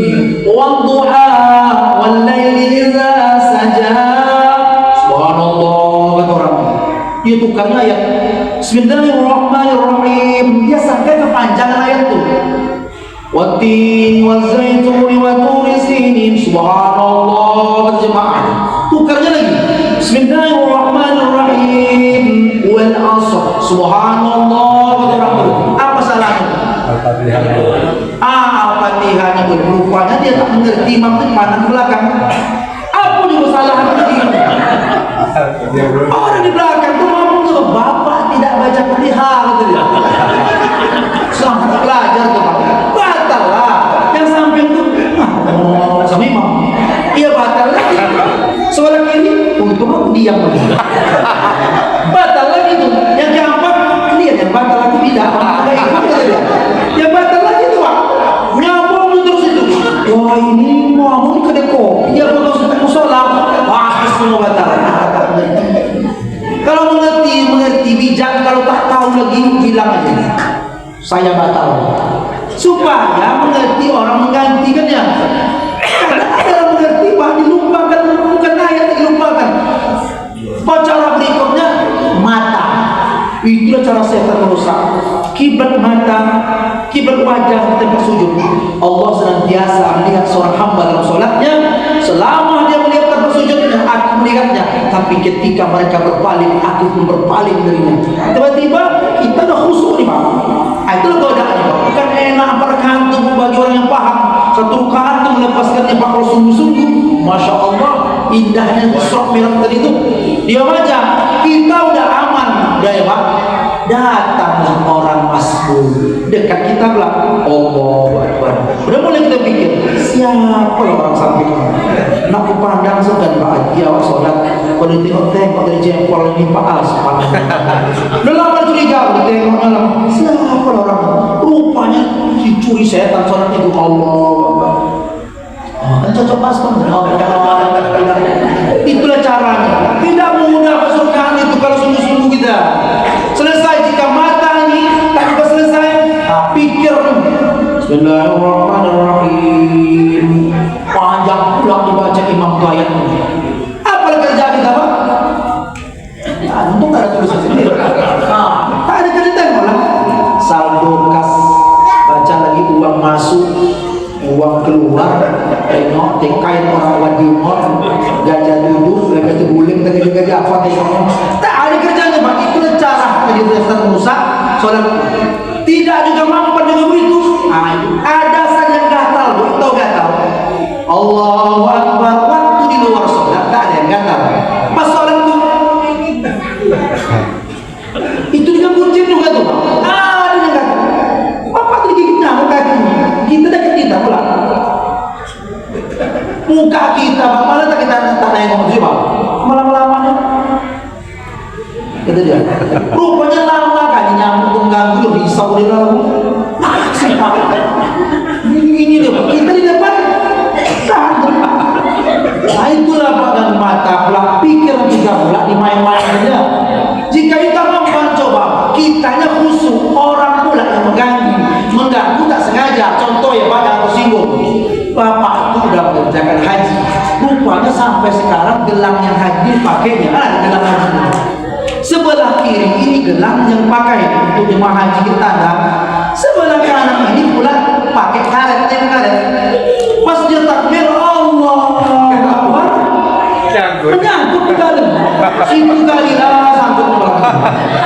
Wadduha wal laili idza saja. Subhanallah kata orang. Dia tukarnya ayat Bismillahirrahmanirrahim. Dia sangka kepanjangan ayat tuh. Wattin wazaitun wa turi sinin. Subhanallah berjemaah. Tukarnya lagi Bismillahirrahmanirrahim wal asr. Subhanallah. Apa salahnya? Al-Fatihahnya rupanya dia tak mengerti maksud mana ke belakang. Apa juga salahnya begini? Orang di belakang tuh ngomong tuh, Bapak tidak baca Fatihah gitu dia. Sangat belajar tuh Pak. Batal lah. Yang samping tuh sama imam. Iya batal lagi. Soalnya kiri, untung aku diam lagi. Batal lagi tuh. Yang keempat, lihat yang batal aku tidak. Yang batal lagi tuh Pak. Nyambung terus itu. Wah ini mau ini kedai kopi. Ya kalau sudah musola, semua batal. Kalau mengerti bijak. Kalau tak tahu lagi bilang aja. Saya batal. Supaya mengerti orang menggantikannya. Karena ada yang mengerti Pak dilupakan, bukan ayat dilupakan. Cara berikutnya mata. Itulah cara setan merusak. Kiblat mata, kiblat wajah tempat sujud. Allah senantiasa melihat seorang hamba dalam sholatnya. Selama dia melihat tempat sujudnya, aku melihatnya. Tapi ketika mereka berpaling, aku pun berpaling darinya. Tiba-tiba kita dah khusyuk nih Pak. Itulah godaannya Pak. Bukan enak berkantung bagi orang yang paham. Satu kantung melepaskannya Pak kalau sungguh-sungguh. Masya Allah, indahnya sok merah tadi itu. Dia baca, kita udah aman, udah ya Pak. Datanglah orang masbul dekat kita bilang Allahu Akbar. Udah mulai kita pikir siapa orang samping nak pandang segan Pak Haji awak sholat. Kalau tengok dari jempol ini Pak As. Udah lama curiga tengoknya lah. Siapa orang? Rupanya dicuri setan sholat itu. Allah Akbar. Kan cocok pas Pak. Itulah caranya. Tidak mudah kesukaan itu kalau sungguh-sungguh kita. Selesai jika mata ini tak bisa selesai, pikir Bismillahirrahmanirrahim. Panjang pula dibaca imam ayat ini. Apa kerja kita Pak? Ya, untung tak ada tulisan sendiri. Tak ada cerita lah. uang masuk, uang keluar, tengok kain orang wadimor, gajah duduk, gajah terguling, gajah apa tengoknya. Tak ada kerjanya Pak, itu cara kegiatan merusak solat. Tidak juga mampu juga begitu. Ada saja gatal, tahu gatal. Allahu Akbar, waktu di luar solat tak ada yang gatal. Pas solat itu juga kuncin juga tuh Pak. Ada yang gatal. Apa tuh digigit nyamuk kaki? Kita dekat kita pula. Muka kita Pak, malah tak kita tak nengok sih Pak. Malam-malamannya. Kata dia. Rupanya lama kan nyamuk tuh ganggu loh, risau dia lalu. Ini dia Pak, kita di depan. Nah itulah Pak, dan mata pula pikir juga pula dimain-main saja. Jika kita mampu coba, kitanya khusyuk, orang pula yang mengganggu tak sengaja. Contoh ya Pak, yang tersinggung. Bapak itu sudah mengerjakan haji, rupanya sampai sekarang gelang yang haji pakainya ada gelang haji. Sebelah kiri ini gelang yang pakai untuk jemaah haji kita ada. Sebelah kanan ini pula pakai karet, karet. Pas dia takbir Allah Akbar, menyangkut di dalam. Itu kali lah sangkut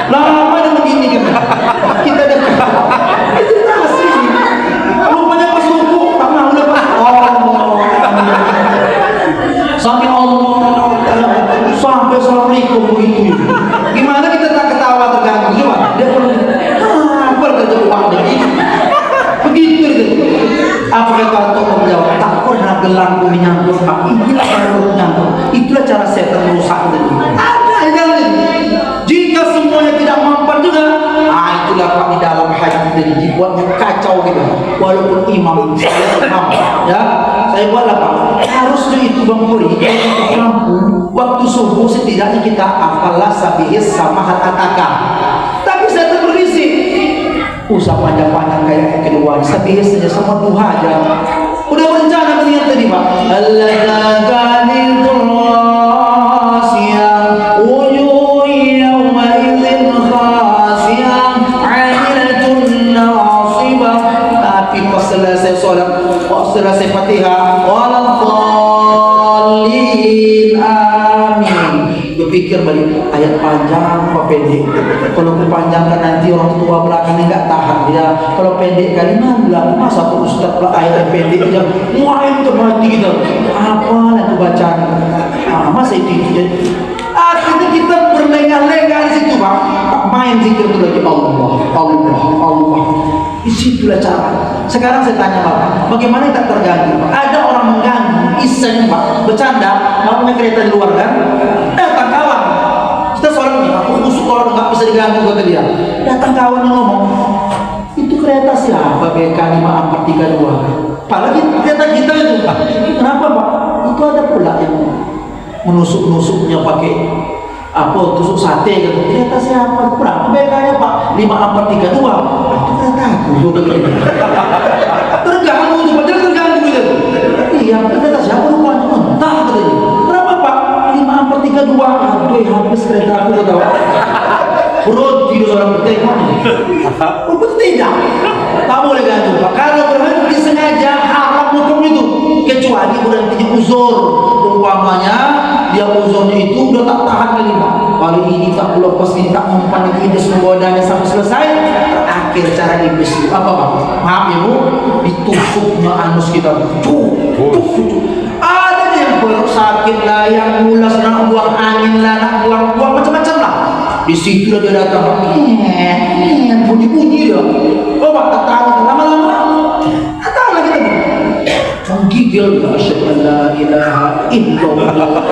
lama dia begini kan. Kita dekat. Itu asli. Rupanya pas ruku tak mau lepas. Sampai Allah sampai assalamualaikum begitu. Gimana kita tak ketawa terganggu coba? Dia apa kerja uang ini? Begitu gitu. Apa kata tokoh menjawab? Tak pernah gelangku menyangkut Pak. Inilah baru menyangkut. Itulah cara setan merusak itu. Ada jalan itu. Jika semuanya tidak mampu juga, itulah Pak di dalam haji jadi dibuatnya kacau gitu. Walaupun imam saya imam, ya saya buatlah Pak. Harusnya itu Bang Puri untuk mampu waktu subuh setidaknya kita apalah sabihis sama hataka. Tapi saya terberisik. Usah panjang-panjang kayak kedua. Sabihis saja sama duha aja. Udah berencana begini tadi Pak. Tapi pas selesai sholat, selesai Fatihah, waladhdallin, amin. Berpikir balik ayat panjang apa pendek. Kalau kepanjangan nanti orang tua belakangnya nggak tahan dia. Kalau pendek kali mana masa tuh ustaz ayat pendek aja main ke hati kita. Apa nanti bacaan? Masa itu jadi. Akhirnya kita berlengah-lengah di situ Pak. Main zikir itu lagi Allah. Disitulah cara. Sekarang saya tanya Pak, bagaimana tak terganggu? Ada orang mengganggu, iseng Pak, bercanda, mau naik kereta di luar kan? Datang kawan, kita sholat nih, aku khusus kalau nggak bisa diganggu kata dia. Datang kawan yang ngomong, itu kereta siapa BK 5432? Apalagi kereta kita itu. Kenapa Pak? Itu ada pula yang menusuk-nusuknya pakai apa tusuk sate gitu. Kereta siapa? Berapa BK-nya Pak? 5432. Itu kereta aku. Terganggu itu, padahal terganggu gitu. Iya, kereta siapa rupanya? Entah katanya. Kenapa Pak? 5432. Aduh, habis kereta aku kata Pak. Berhenti seorang bertengok. Tidak. Tak boleh ganggu Pak. Kalau berhenti sengaja haram hukum itu. Kecuali berhentinya uzur. Umpamanya dia uzurnya itu udah tak tahan lagi Pak. Kali ini tak lepas minta umpan iblis menggodanya sampai selesai. Terakhir cara iblis itu apa Pak? Maaf ya Bu, ditusuknya anus kita. Ada yang perut sakit lah, yang mulas nak buang angin lah, nak buang macam-macam lah. Di situ dia datang, bunyi-bunyi dia. Oh Pak, tak tahu lama-lama. Tak tahu lagi tadi. Menggigil, asyhadu an la ilaha illallah.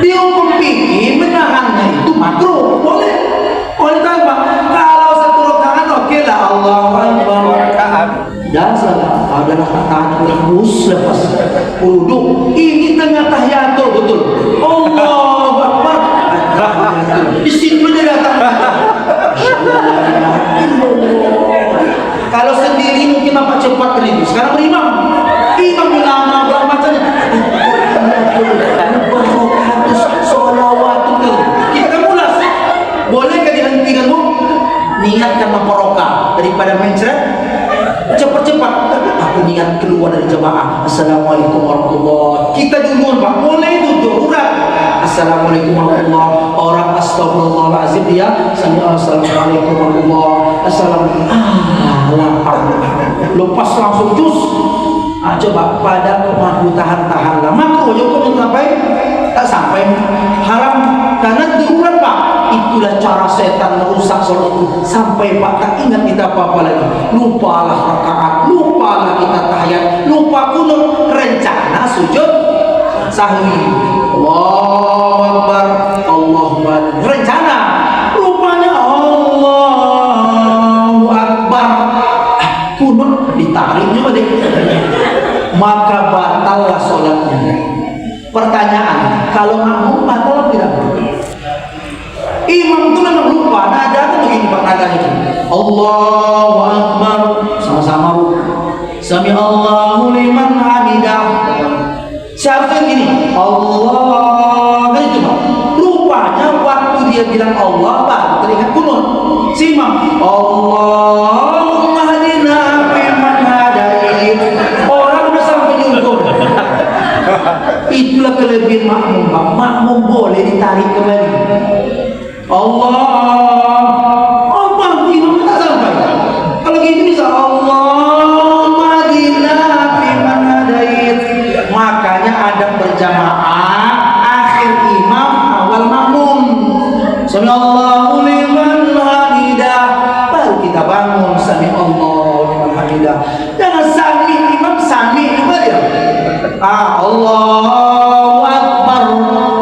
Dia berpikir menahannya itu makruh, boleh tahu Pak. Kalau satu rakaat oke lah, Allahu Akbar. Dan salah adalah tahan lepas wudhu. Ini tengah tahiyatul betul. Allahu Akbar. Di situ dia datang. Kalau sendiri mungkin Bapak cepat itu. Sekarang imam ulama berapa macamnya. Kita mulas. Bolehkah dihentikan Bu? Niatkan memperokah daripada mencret. cepat-cepat. Aku ingat keluar dari jemaah, assalamualaikum warahmatullahi. Kita duluan Pak, mulai itu darurat. Assalamualaikum warahmatullahi. Orang astagfirullahaladzim dia assalamualaikum warahmatullahi. Assalamualaikum. Lapar. Lepas langsung jus. Coba pada mampu tahan-tahan lah. Makro Joko sampai tak sampai haram karena darurat Pak. Itulah cara setan merusak sholat itu. Sampai Pak tak ingat kita apa-apa lagi. Lupalah rakaat, lupalah kita tahiyat, lupa kunut, rencana sujud sahwi. Allahu Akbar, Allahumma rencana. Rupanya Allahu Akbar. Kunut ditariknya deh. Maka batallah sholatnya. Pertanyaan, kalau makmum batal tidak? Imam itu memang lupa nada itu begini Pak nadanya itu. Allahu Akbar sama-sama Sami Allahu liman hamidah. Seharusnya gini Allah kan itu Pak. Rupanya waktu dia bilang Allah baru teringat kunut. Si Imam Allahumma hadina fiman hadait. Orang udah sampai nyungkur. Itulah kelebihan makmum Pak. Makmum boleh ditarik kembali. Allah imam tak sampai. Kalau gitu bisa Allahumma hadina fiman hadait. Makanya ada berjamaah akhir imam awal makmum. Sami Allahu liman hamidah. Baru kita bangun sami Allahu liman hamidah. Jangan sami imam sami juga dia. Allahu Akbar.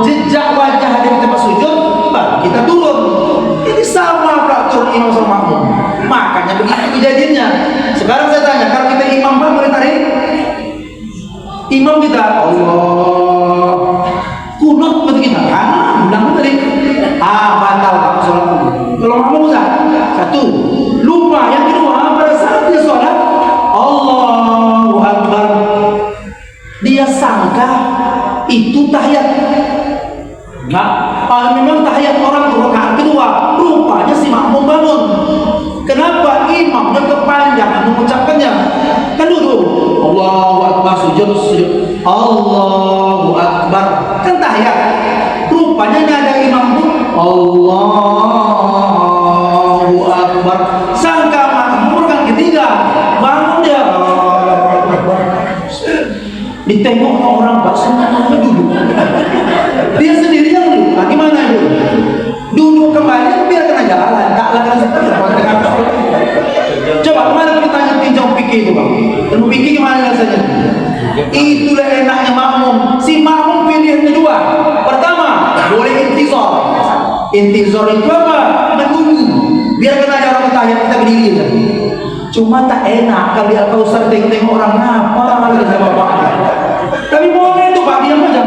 Jejak wajah dari tempat sujud baru kita turun. Ini sama peraturan imam sama makmum. Makanya begitu kejadiannya. Sekarang saya tanya, kalau kita imam Pak boleh tarik? Imam kita Allah kunut betul kita ulang tadi batal Pak sholat. Kalau makmum satu lupa, yang kedua pada saat dia sholat Allahu Akbar dia sangka itu tahiyat. Nah, memang tahiyat orang rakaat kedua, rupanya si makmum bangun. Kenapa imamnya kepanjangan mengucapkannya? Kan duduk Allahu Akbar, sujud Allahu Akbar, kan tahiyat. Rupanya ada imam pun Allahu Akbar. Sangka makmum kan ketiga, bangun dia Allahu Akbar. Ditengok orang Pak, semuanya duduk. Dia sendirian dulu. Nah, gimana itu? Duduk kembali biar kena jalan, tak lakukan seperti apa. Coba kemarin kita tanya tinjau fikih itu Bang. Ilmu fikih gimana rasanya? Itulah enaknya makmum. Si makmum pilihannya dua. Pertama, boleh intizar. Intizar itu apa? Menunggu. Biar kena jalan tahiyat kita berdiri aja. Cuma tak enak kalau di Al-Kausar tengok orang apa malah sama Bapak. Tapi boleh itu Pak, diam aja.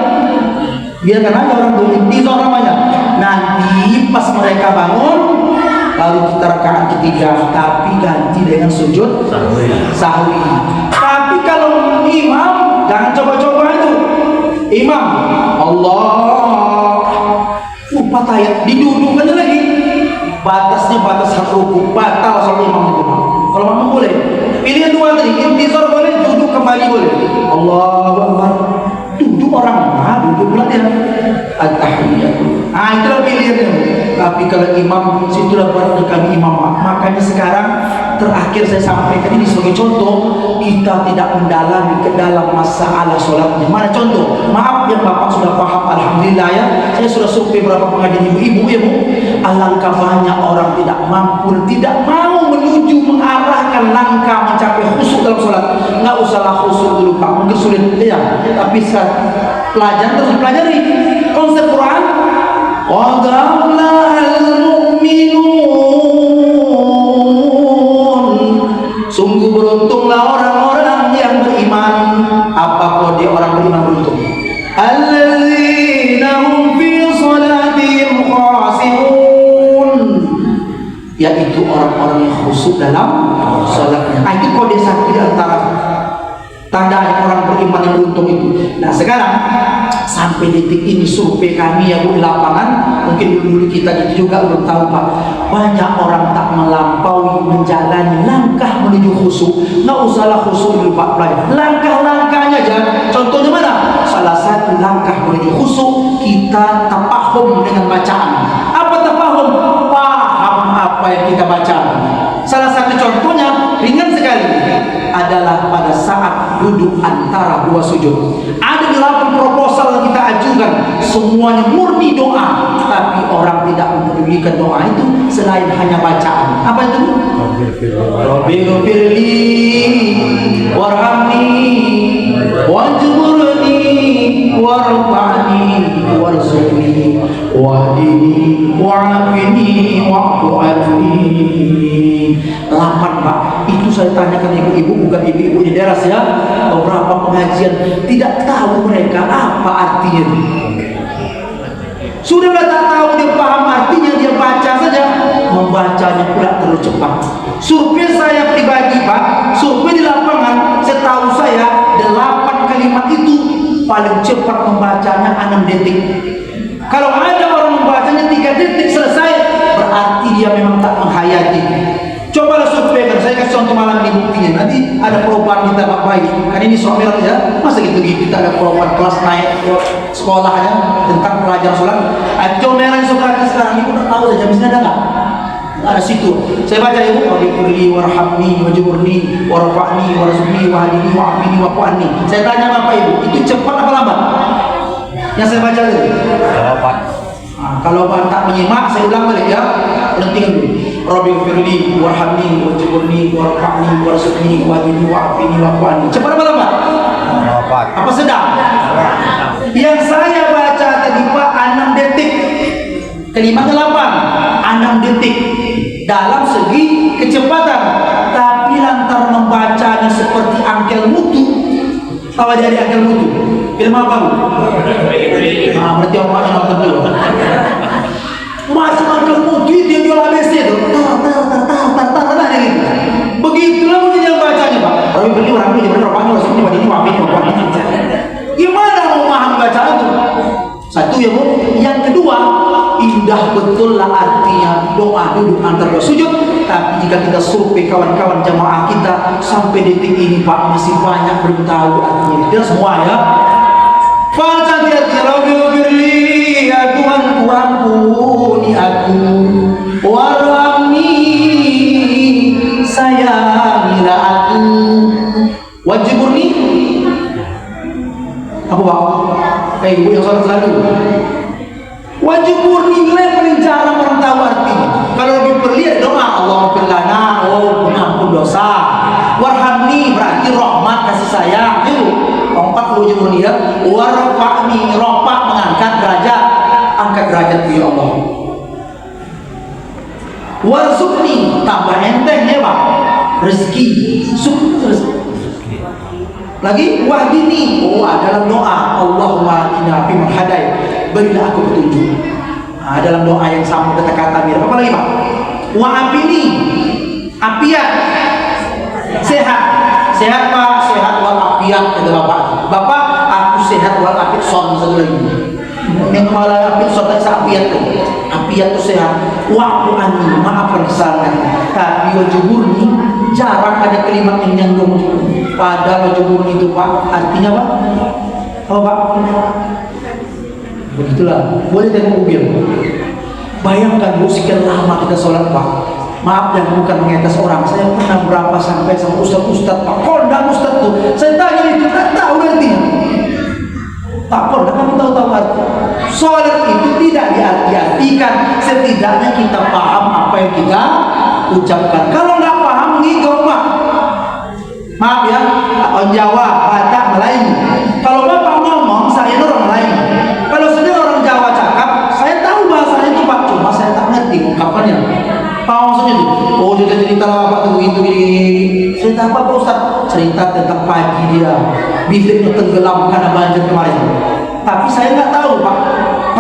Biarkan aja orang tuh intizar namanya. Nanti pas mereka bangun baru kita rakaat ketiga, tapi ganti dengan sujud sahwi. Tapi kalau imam jangan coba-coba itu. Imam Allah lupa tahiyat, didudukkan lagi. Batasnya batas ruku, batal soal imam itu. Kalau makmum boleh. Pilihan dua tadi, intizar boleh, duduk kembali boleh. Allahu Akbar. Duduk orang, duduk pula dia. At-tahiyyat. Itulah pilihannya. Tapi kalau imam, situlah baru kami imam. Makanya sekarang terakhir saya sampaikan ini sebagai contoh, kita tidak mendalami ke dalam masalah sholatnya. Mana contoh? Maaf yang Bapak sudah paham, alhamdulillah ya. Saya sudah survei beberapa pengajian ibu-ibu ya Bu. Alangkah banyak orang tidak mampu, tidak mau menuju mengarahkan langkah mencapai khusyuk dalam sholat. Nggak usahlah khusyuk dulu Pak, mungkin sulit ya. Tapi pelajar terus pelajari konsep Quran. Qad aflahal mu'minun. Sungguh beruntunglah orang-orang yang beriman. Apa kode orang beriman beruntung? Alladzina hum fi salatihim khashi'un. Yaitu orang-orang yang khusyuk dalam salatnya. Itu kode satu di antara Tanda orang beriman yang beruntung itu. Nah sekarang sampai detik ini survei kami ya Bu di lapangan, mungkin dulu kita gitu juga belum tahu Pak, banyak orang tak melampaui menjalani langkah menuju khusyuk. Nggak usahlah khusyuk dulu Pak pelajar, langkah-langkahnya aja. Contohnya mana? Salah satu langkah menuju khusyuk, kita tafahum dengan bacaan. Apa tafahum? Paham apa yang kita baca. Salah satu contohnya ringan sekali adalah pada saat duduk antara dua sujud. Ada 8 proposal yang kita ajukan, semuanya murni doa, tapi orang tidak mempedulikan doa itu selain hanya bacaan. Apa itu? Rabbighfirli warhamni wajburni warfa'ni warzuqni wahdini wa'afini wa'fu anni. 8 Pak, itu saya tanyakan ibu-ibu, bukan ibu-ibu di daerah ya, beberapa pengajian tidak tahu mereka apa artinya. Sudah tak tahu, dia paham artinya, dia baca saja, membacanya pula terlalu cepat. Survei saya pribadi Pak, survei di lapangan, setahu saya 8 kalimat itu paling cepat membacanya 6 detik. Kalau ada orang membacanya 3 detik selesai, berarti dia memang tak menghayati. Cobalah surveikan, saya kasih contoh malam ini buktinya. Nanti ada perubahan kita Pak baik. Kan ini soal ya, masa gitu-gitu kita ada perubahan kelas naik sekolahnya tentang pelajar sholat. Coba merah Sokrates sekarang ibu udah tahu saja, misalnya ada nggak? Ada situ. Saya baca ibu, Rabbighfirli warhamni wajburni warfa'ni warzuqni wahdini wa'afini wa'fu anni. Saya tanya Bapak Ibu, itu cepat apa lambat? Yang saya baca itu? Cepat. Kalau Bapak tak menyimak, saya ulang balik ya. Berhentikan dulu. Rabbighfirli warhamni wajburni warfa'ni warzuqni wahdini wa'afini wa'fu anni. Cepat apa lambat? Cepat. Apa sedang? Yang saya baca tadi Pak 6 detik. Kalimatnya 8, 6 detik dalam segi kecepatan. Tapi lantaran membacanya seperti angkel mutu. Tahu jadi angkel mutu? Film apa Bu? Nah, berarti omaknya nonton dulu. Masuk angkel mutu dia jual ABC itu. Begitulah mungkin yang bacanya Pak. Tapi beli orang ini benar orangnya harus ini wadini wapini wapini. Gimana mau paham bacaan itu? Satu ya Bu. Yang kedua, indah betul lah artinya doa duduk antara dua sujud. Tapi jika kita survei kawan-kawan jamaah kita sampai detik ini Pak, masih banyak belum tahu artinya. Tidak semua ya. Baca hati-hati. Rabbighfirli, ya Tuhanku ampuni aku, warhamni, sayangilah aku, wajburni. Apa Pak? Kayak ibu yang sholat selalu. Wajburni nilai paling jarang orang tahu artinya. Kalau lebih perlihat doa Allahumma firlana, oh pengampun dosa. Warhamni berarti rahmat kasih sayang. Itu 4 wajburni ya. Warfa'ni, ropak mengangkat derajat, angkat derajat ya Allah. Warzuqni tambah enteng ya Pak. Rezeki, rezeki. Lagi wahdini, oh dalam doa Allahumma inna fi man hadai, berilah aku petunjuk. Nah, dalam doa yang sama kata-kata mirip. Apa lagi Pak? Wa'afini, afiat, sehat, sehat Pak, sehat wal afiat kata Bapak. Bapak, aku sehat wal afiat son satu lagi. Yang malah afiat son tak afiat tuh. Afiat tuh sehat. Wa'fu anni, maafkan kesalahan. Tapi wajburni jarang ada kalimat yang nyambung. Pada wajburni itu Pak, artinya Pak? Apa Pak? Begitulah. Boleh tengok mobil. Bayangkan Bu, sekian lama kita sholat Pak. Maaf yang bukan mengetes orang. Saya pernah berapa sampai sama ustaz-ustaz Pak. Kondang ustaz tuh. Saya tanya itu tak tahu artinya. Tak pernah kamu tahu arti. Sholat itu tidak diartikan. Setidaknya kita paham apa yang kita ucapkan. Kalau nggak paham, ngigau Pak. Maaf ya, orang Jawa, Batak, Melayu. Kalau Bapak ngomong, saya orang Melayu. Kalau sedang orang Jawa cakap, saya tahu bahasanya itu Pak. Cuma saya tak ngerti ungkapannya. Apa maksudnya itu? Oh, dia cerita lah Bapak tuh itu ini. Cerita apa Pak Ustaz? Cerita tentang pagi dia biliknya tenggelam karena banjir kemarin. Tapi saya nggak tahu Pak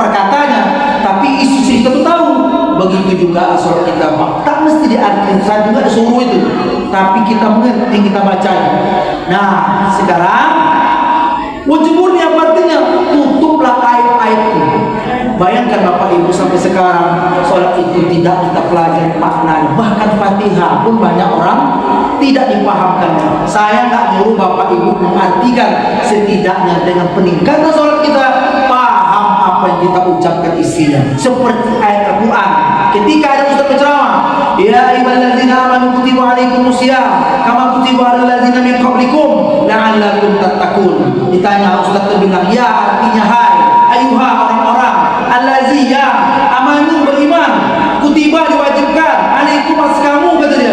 perkataannya. Tapi isi cerita itu tahu. Begitu juga asal kita Pak. Tak mesti diartikan. Saya juga disuruh itu. tapi kita mengerti, kita baca. Nah, sekarang wujubun yang artinya tutuplah aib-aibku. Bayangkan Bapak Ibu, sampai sekarang sholat itu tidak kita pelajari maknanya. Bahkan Fatihah pun banyak orang tidak dipahamkan. Saya nggak nyuruh Bapak Ibu mengartikan, setidaknya dengan peningkatan sholat kita paham apa yang kita ucapkan isinya. Seperti ayat Al-Quran ketika ada ustaz berceramah, ya ayyuhalladzina amanu kutiba alaikumusiyam kama kutiba alal ladzina min qablikum la'allakum tattaqun. Ditanya ustaz terbilang, ya artinya hai, ayuha orang-orang, allazi ya amanu beriman, kutiba diwajibkan, alaikum atas kamu, kata dia.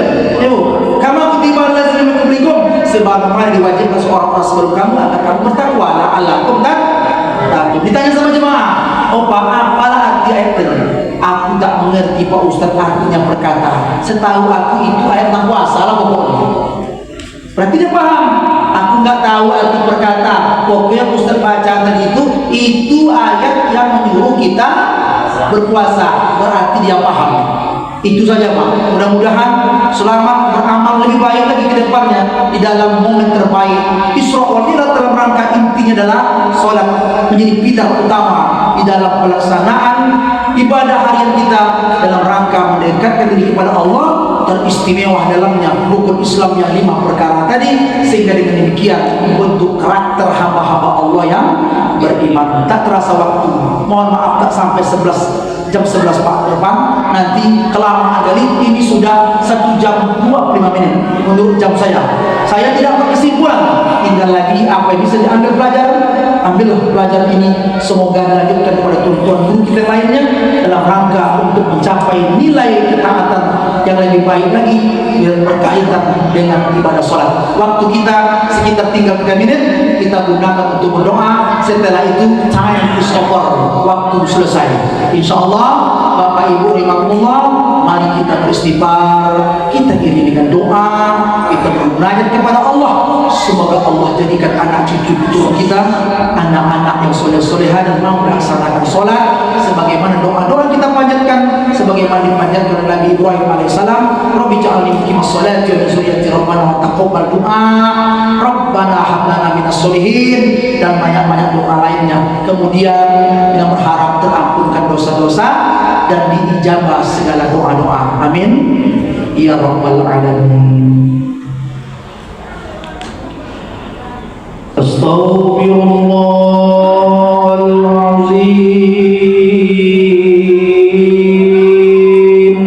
Kama kutiba alal ladzina min qablikum, sebagaimana diwajibkan seorang-orang sebelum kamu agar kamu bertakwa, la'allakum tattaqun. Ditanya sama jemaah, oh Pak, apalah arti ayat ini? Aku tak mengerti Pak Ustaz artinya perkata. Setahu aku itu ayat tentang puasa lah pokoknya. Berarti dia paham. Aku nggak tahu arti perkata. Pokoknya Ustaz baca tadi itu ayat yang menyuruh kita berpuasa. Berarti dia paham. Itu saja Pak. Mudah-mudahan selamat beramal lebih baik lagi ke depannya di dalam momen terbaik Isra wal Mi'raj. Dalam rangka intinya adalah sholat menjadi pilar utama di dalam pelaksanaan ibadah harian kita dalam rangka mendekatkan diri kepada Allah. Teristimewa dalamnya rukun Islam yang 5 perkara tadi, sehingga dengan demikian membentuk karakter hamba-hamba Allah yang beriman. Tak terasa waktu, mohon maaf tak sampai jam 11 Pak depan, nanti kelamaan kali ini sudah 1 jam 25 menit menurut jam saya. Saya tidak berkesimpulan, tinggal lagi apa yang bisa diambil pelajaran. Ambillah pelajaran ini, semoga dilanjutkan kepada tuan-tuan guru kita lainnya dalam rangka untuk mencapai nilai ketaatan yang lebih baik lagi yang berkaitan dengan ibadah sholat. Waktu kita sekitar tinggal 3 menit, kita gunakan untuk berdoa. Setelah itu time is over, waktu selesai. Insya Allah Bapak Ibu rahimakumullah, mari kita beristighfar, kita iri dengan doa, kita bermunajat kepada Allah. Semoga Allah jadikan anak cucu kita anak-anak yang soleh-solehah dan mau melaksanakan sholat sebagaimana doa-doa kita panjatkan, sebagaimana dipanjatkan oleh Nabi Ibrahim alaihissalam, Rabbi ja'alni muqimas sholati wa min dzurriyyati rabbana wa taqabbal du'a rabbana hab lana minas sholihin, dan banyak-banyak doa lainnya. Kemudian kita berharap terampunkan dosa-dosa dan diijabah segala doa-doa. Amin ya rabbal alamin. Astaghfirullahaladzim.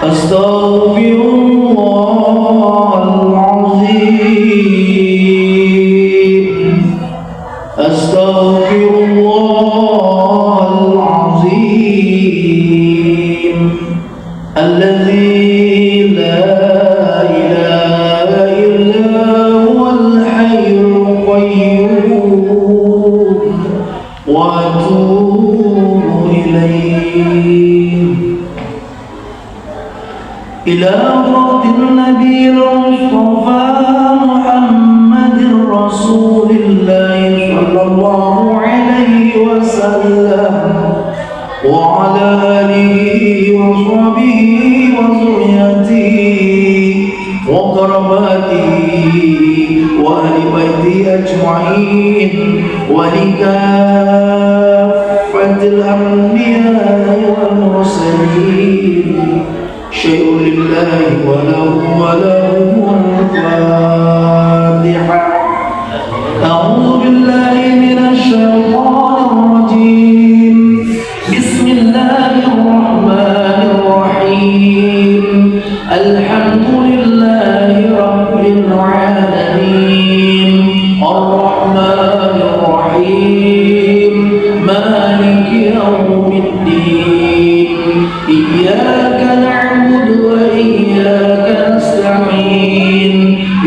Astaghfirullahaladzim. Astaghfirullahaladzim. Alladzi la إلى مرض النبي المصطفى محمد رسول الله صلى الله عليه وسلم وعلى آله وصحبه وذريته وقرباته وأهل بيته أجمعين ولكافة الأنبياء والمرسلين. شيء لله وله الفاتحة. أعوذ بالله من الشيطان الرجيم. بسم الله الرحمن الرحيم. الحمد لله رب العالمين الرحمن الرحيم مالك يوم الدين إياك نعبد وإياك نستعين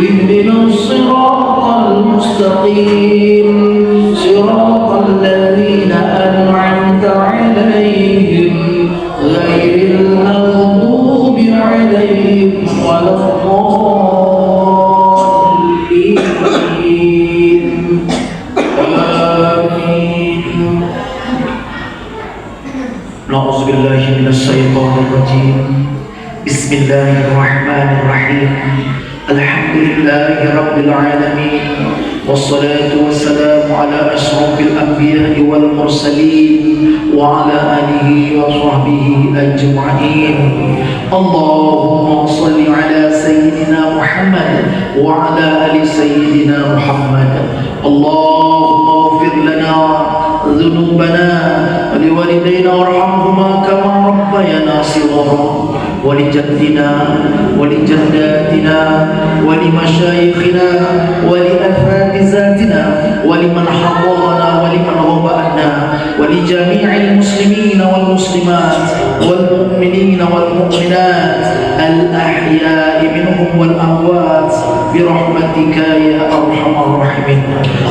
اهدنا الصراط المستقيم صراط الذين أنعمت عليهم غير المغضوب عليهم ولا Bismillahirrahmanirrahim. Alhamdulillahi Rabbil Alamin. Wassalatu wassalamu ala ashrafil anbiya'i wal mursalin wa ala alihi wa sahbihi ajma'in. Allahumma salli ala Sayyidina Muhammad wa ala ali Sayyidina Muhammad. Allahumma ighfir lana dhunubana wa liwalidayna warhamhuma kama rabbayana shighara. ولجدنا ولجداتنا ولمشايخنا ولأساتذتنا ولمن حضرنا ولمن غاب عنا ولجميع المسلمين والمسلمات والمؤمنين والمؤمنات الأحياء منهم والأموات برحمتك يا أرحم الراحمين.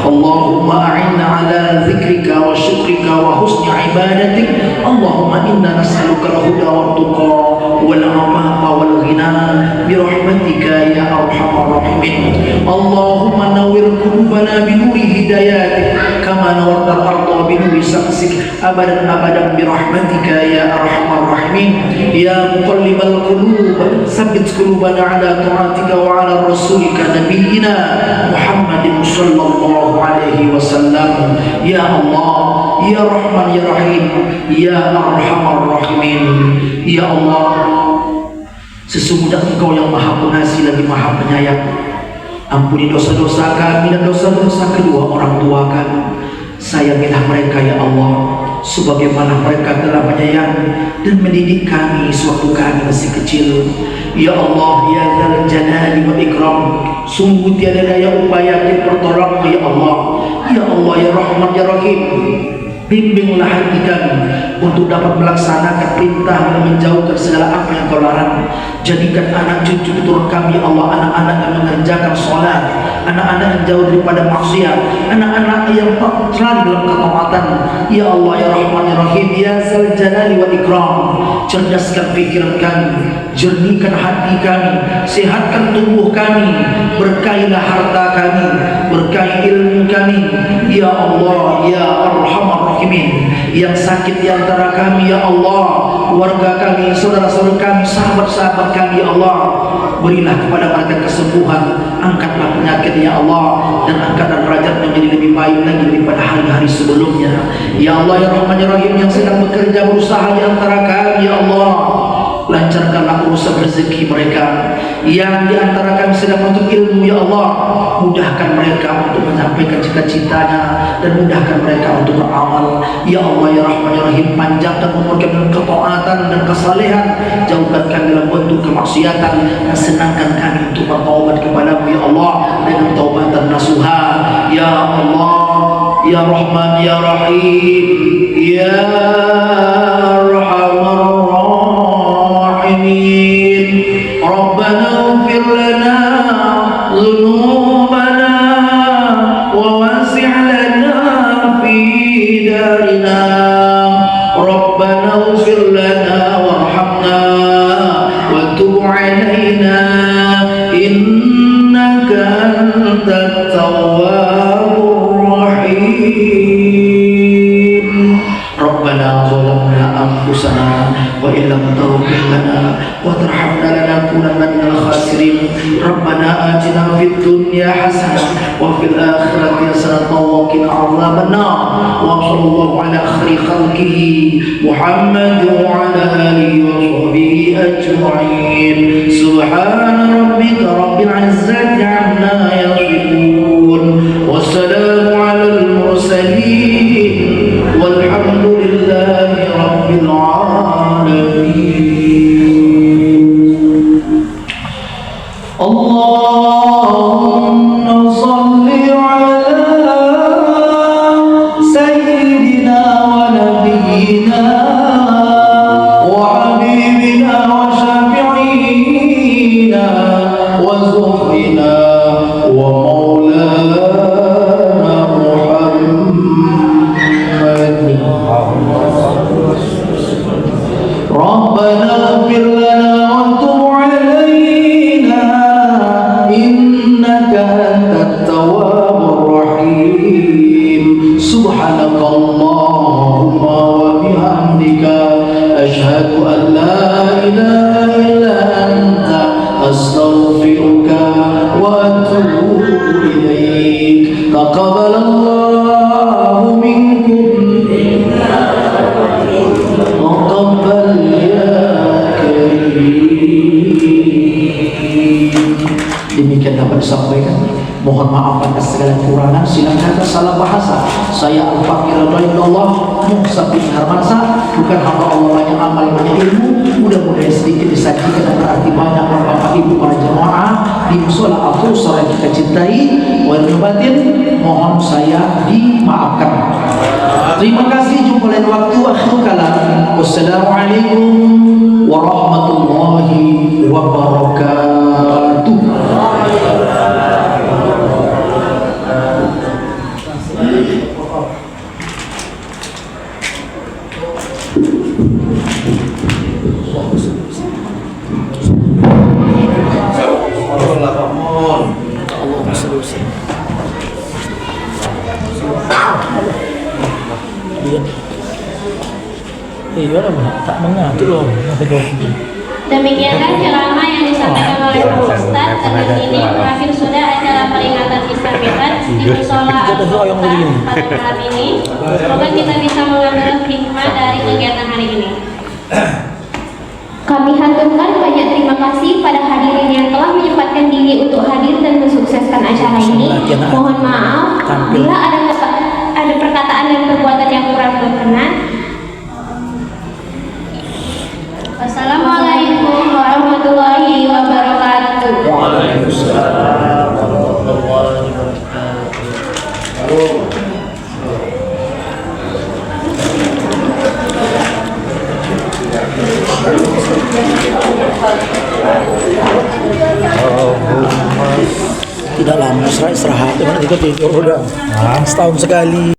اللهم أعنا على ذكرك وشكرك وحسن عبادتك. اللهم إنا نسألك الهدى والتقى والعفاف والغنى برحمتك يا أرحم الراحمين. اللهم نور قلوبنا بنور هداياتك كما نورت الأرض بنور شمسك أبدا أبدا برحمتك يا أرحم الراحمين. يا مقلب القلوب ثبت قلوبنا على طاعتك وعلى رسولك نبينا محمد صلى الله عليه وسلم. يا الله يا رحمن يا رحيم يا أرحم الراحمين. Ya Allah, sesungguhnya Engkau yang Maha Pengasih lagi Maha Penyayang. Ampuni dosa-dosa kami dan dosa-dosa kedua orang tua kami. Sayangilah mereka ya Allah, sebagaimana mereka telah menyayangi dan mendidik kami sewaktu kami masih kecil. Ya Allah, ya Dzal Jalali wal Ikram, sungguh tiada daya upaya kita pertolongan ya Allah. Ya Allah ya Rahman ya Rahim, bimbinglah hati kami untuk dapat melaksanakan perintah dan menjauhkan segala apa yang Kau larang. Jadikan anak cucu turun kami ya Allah, anak-anak yang mengerjakan sholat, anak-anak yang jauh daripada maksiat, anak-anak yang selalu dalam ketaatan. Ya Allah ya Rahman ya Rahim, ya Dzal Jalali wal Ikram, cerdaskan pikiran kami, jernihkan hati kami, sehatkan tubuh kami, berkailah harta kami, berkahi ilmu kami. Ya Allah ya Arhamar Rahimin, yang sakit di antara kami ya Allah, keluarga kami, saudara-saudara kami, sahabat-sahabat kami ya Allah, berilah kepada mereka kesembuhan, angkatlah penyakit ya Allah, dan angkatlah derajatnya menjadi lebih baik lagi daripada hari-hari sebelumnya. Ya Allah ya Rahman ya Rahim, yang sedang bekerja berusaha di antara kami ya Allah, lancarkanlah urusan rezeki mereka. Yang di antara kami sedang menuntut ilmu ya Allah, mudahkan mereka untuk menyampaikan cita-citanya dan mudahkan mereka untuk beramal. Ya Allah ya Rahman ya Rahim, panjangkan umur kami dalam ketaatan dan kesalehan, jauhkan kami dalam bentuk kemaksiatan, dan senangkan kami untuk bertaubat kepadamu ya Allah dengan taubatan nasuha. Ya Allah ya Rahman ya Rahim, ya Arhamar Rahimin. Rabbana ighfir lana dhunubana wa wasi' lana fi darina. Rabbana ighfir lana warhamna wa tub 'alaina innaka antat tawwabur rahim. Rabbana zalamna anfusana wa illam taghfir lana wa tarhamna lanakunanna minal khasirin. Rabbana atina fid dunya hasanah wa fil akhirati hasanah wa qina adzaban nar. Wa sallallahu ala khairi khalqihi Muhammad wa ala alihi wa sahbihi ajma'in. Subhana rabbika rabbil izzati amma yasifun, wassalamu alal mursalin, walhamdulillahi rabbil alamin. Allahumma salli ala sayyidina wa nabiyyina wa habibina wa syafi'ina wa zuhrina Demikian dapat disampaikan. Mohon maaf atas segala kekurangan, silap kata, salah bahasa. Saya Al-Fakir Allah Muhsa bin Harmansa, bukan hamba Allah banyak amal, banyak ilmu. Mudah-mudahan sedikit disajikan dan berarti banyak Bapak Ibu para jemaah di musola Al-Fusra yang kita cintai. Walaupun batin, mohon saya dimaafkan. Terima kasih, jumpa lain waktu. Akhir kalam. Wassalamualaikum warahmatullahi wabarakatuh. Demikianlah ceramah yang disampaikan oleh Pak Ustadz. Dan ini berakhir sudah acara peringatan Islamiat di musola Al-Fusra pada malam ini. Semoga kita bisa mengambil hikmah dari kegiatan hari ini. Kami haturkan banyak terima kasih pada hadirin yang telah menyempatkan diri untuk hadir dan mensukseskan acara ini. Mohon maaf bila ada perkataan dan perbuatan yang kurang berkenan. Wassalamualaikum warahmatullahi wabarakatuh. Waalaikumsalam warahmatullahi wabarakatuh. Tidak lama istirahat, kita tidur udah setahun sekali.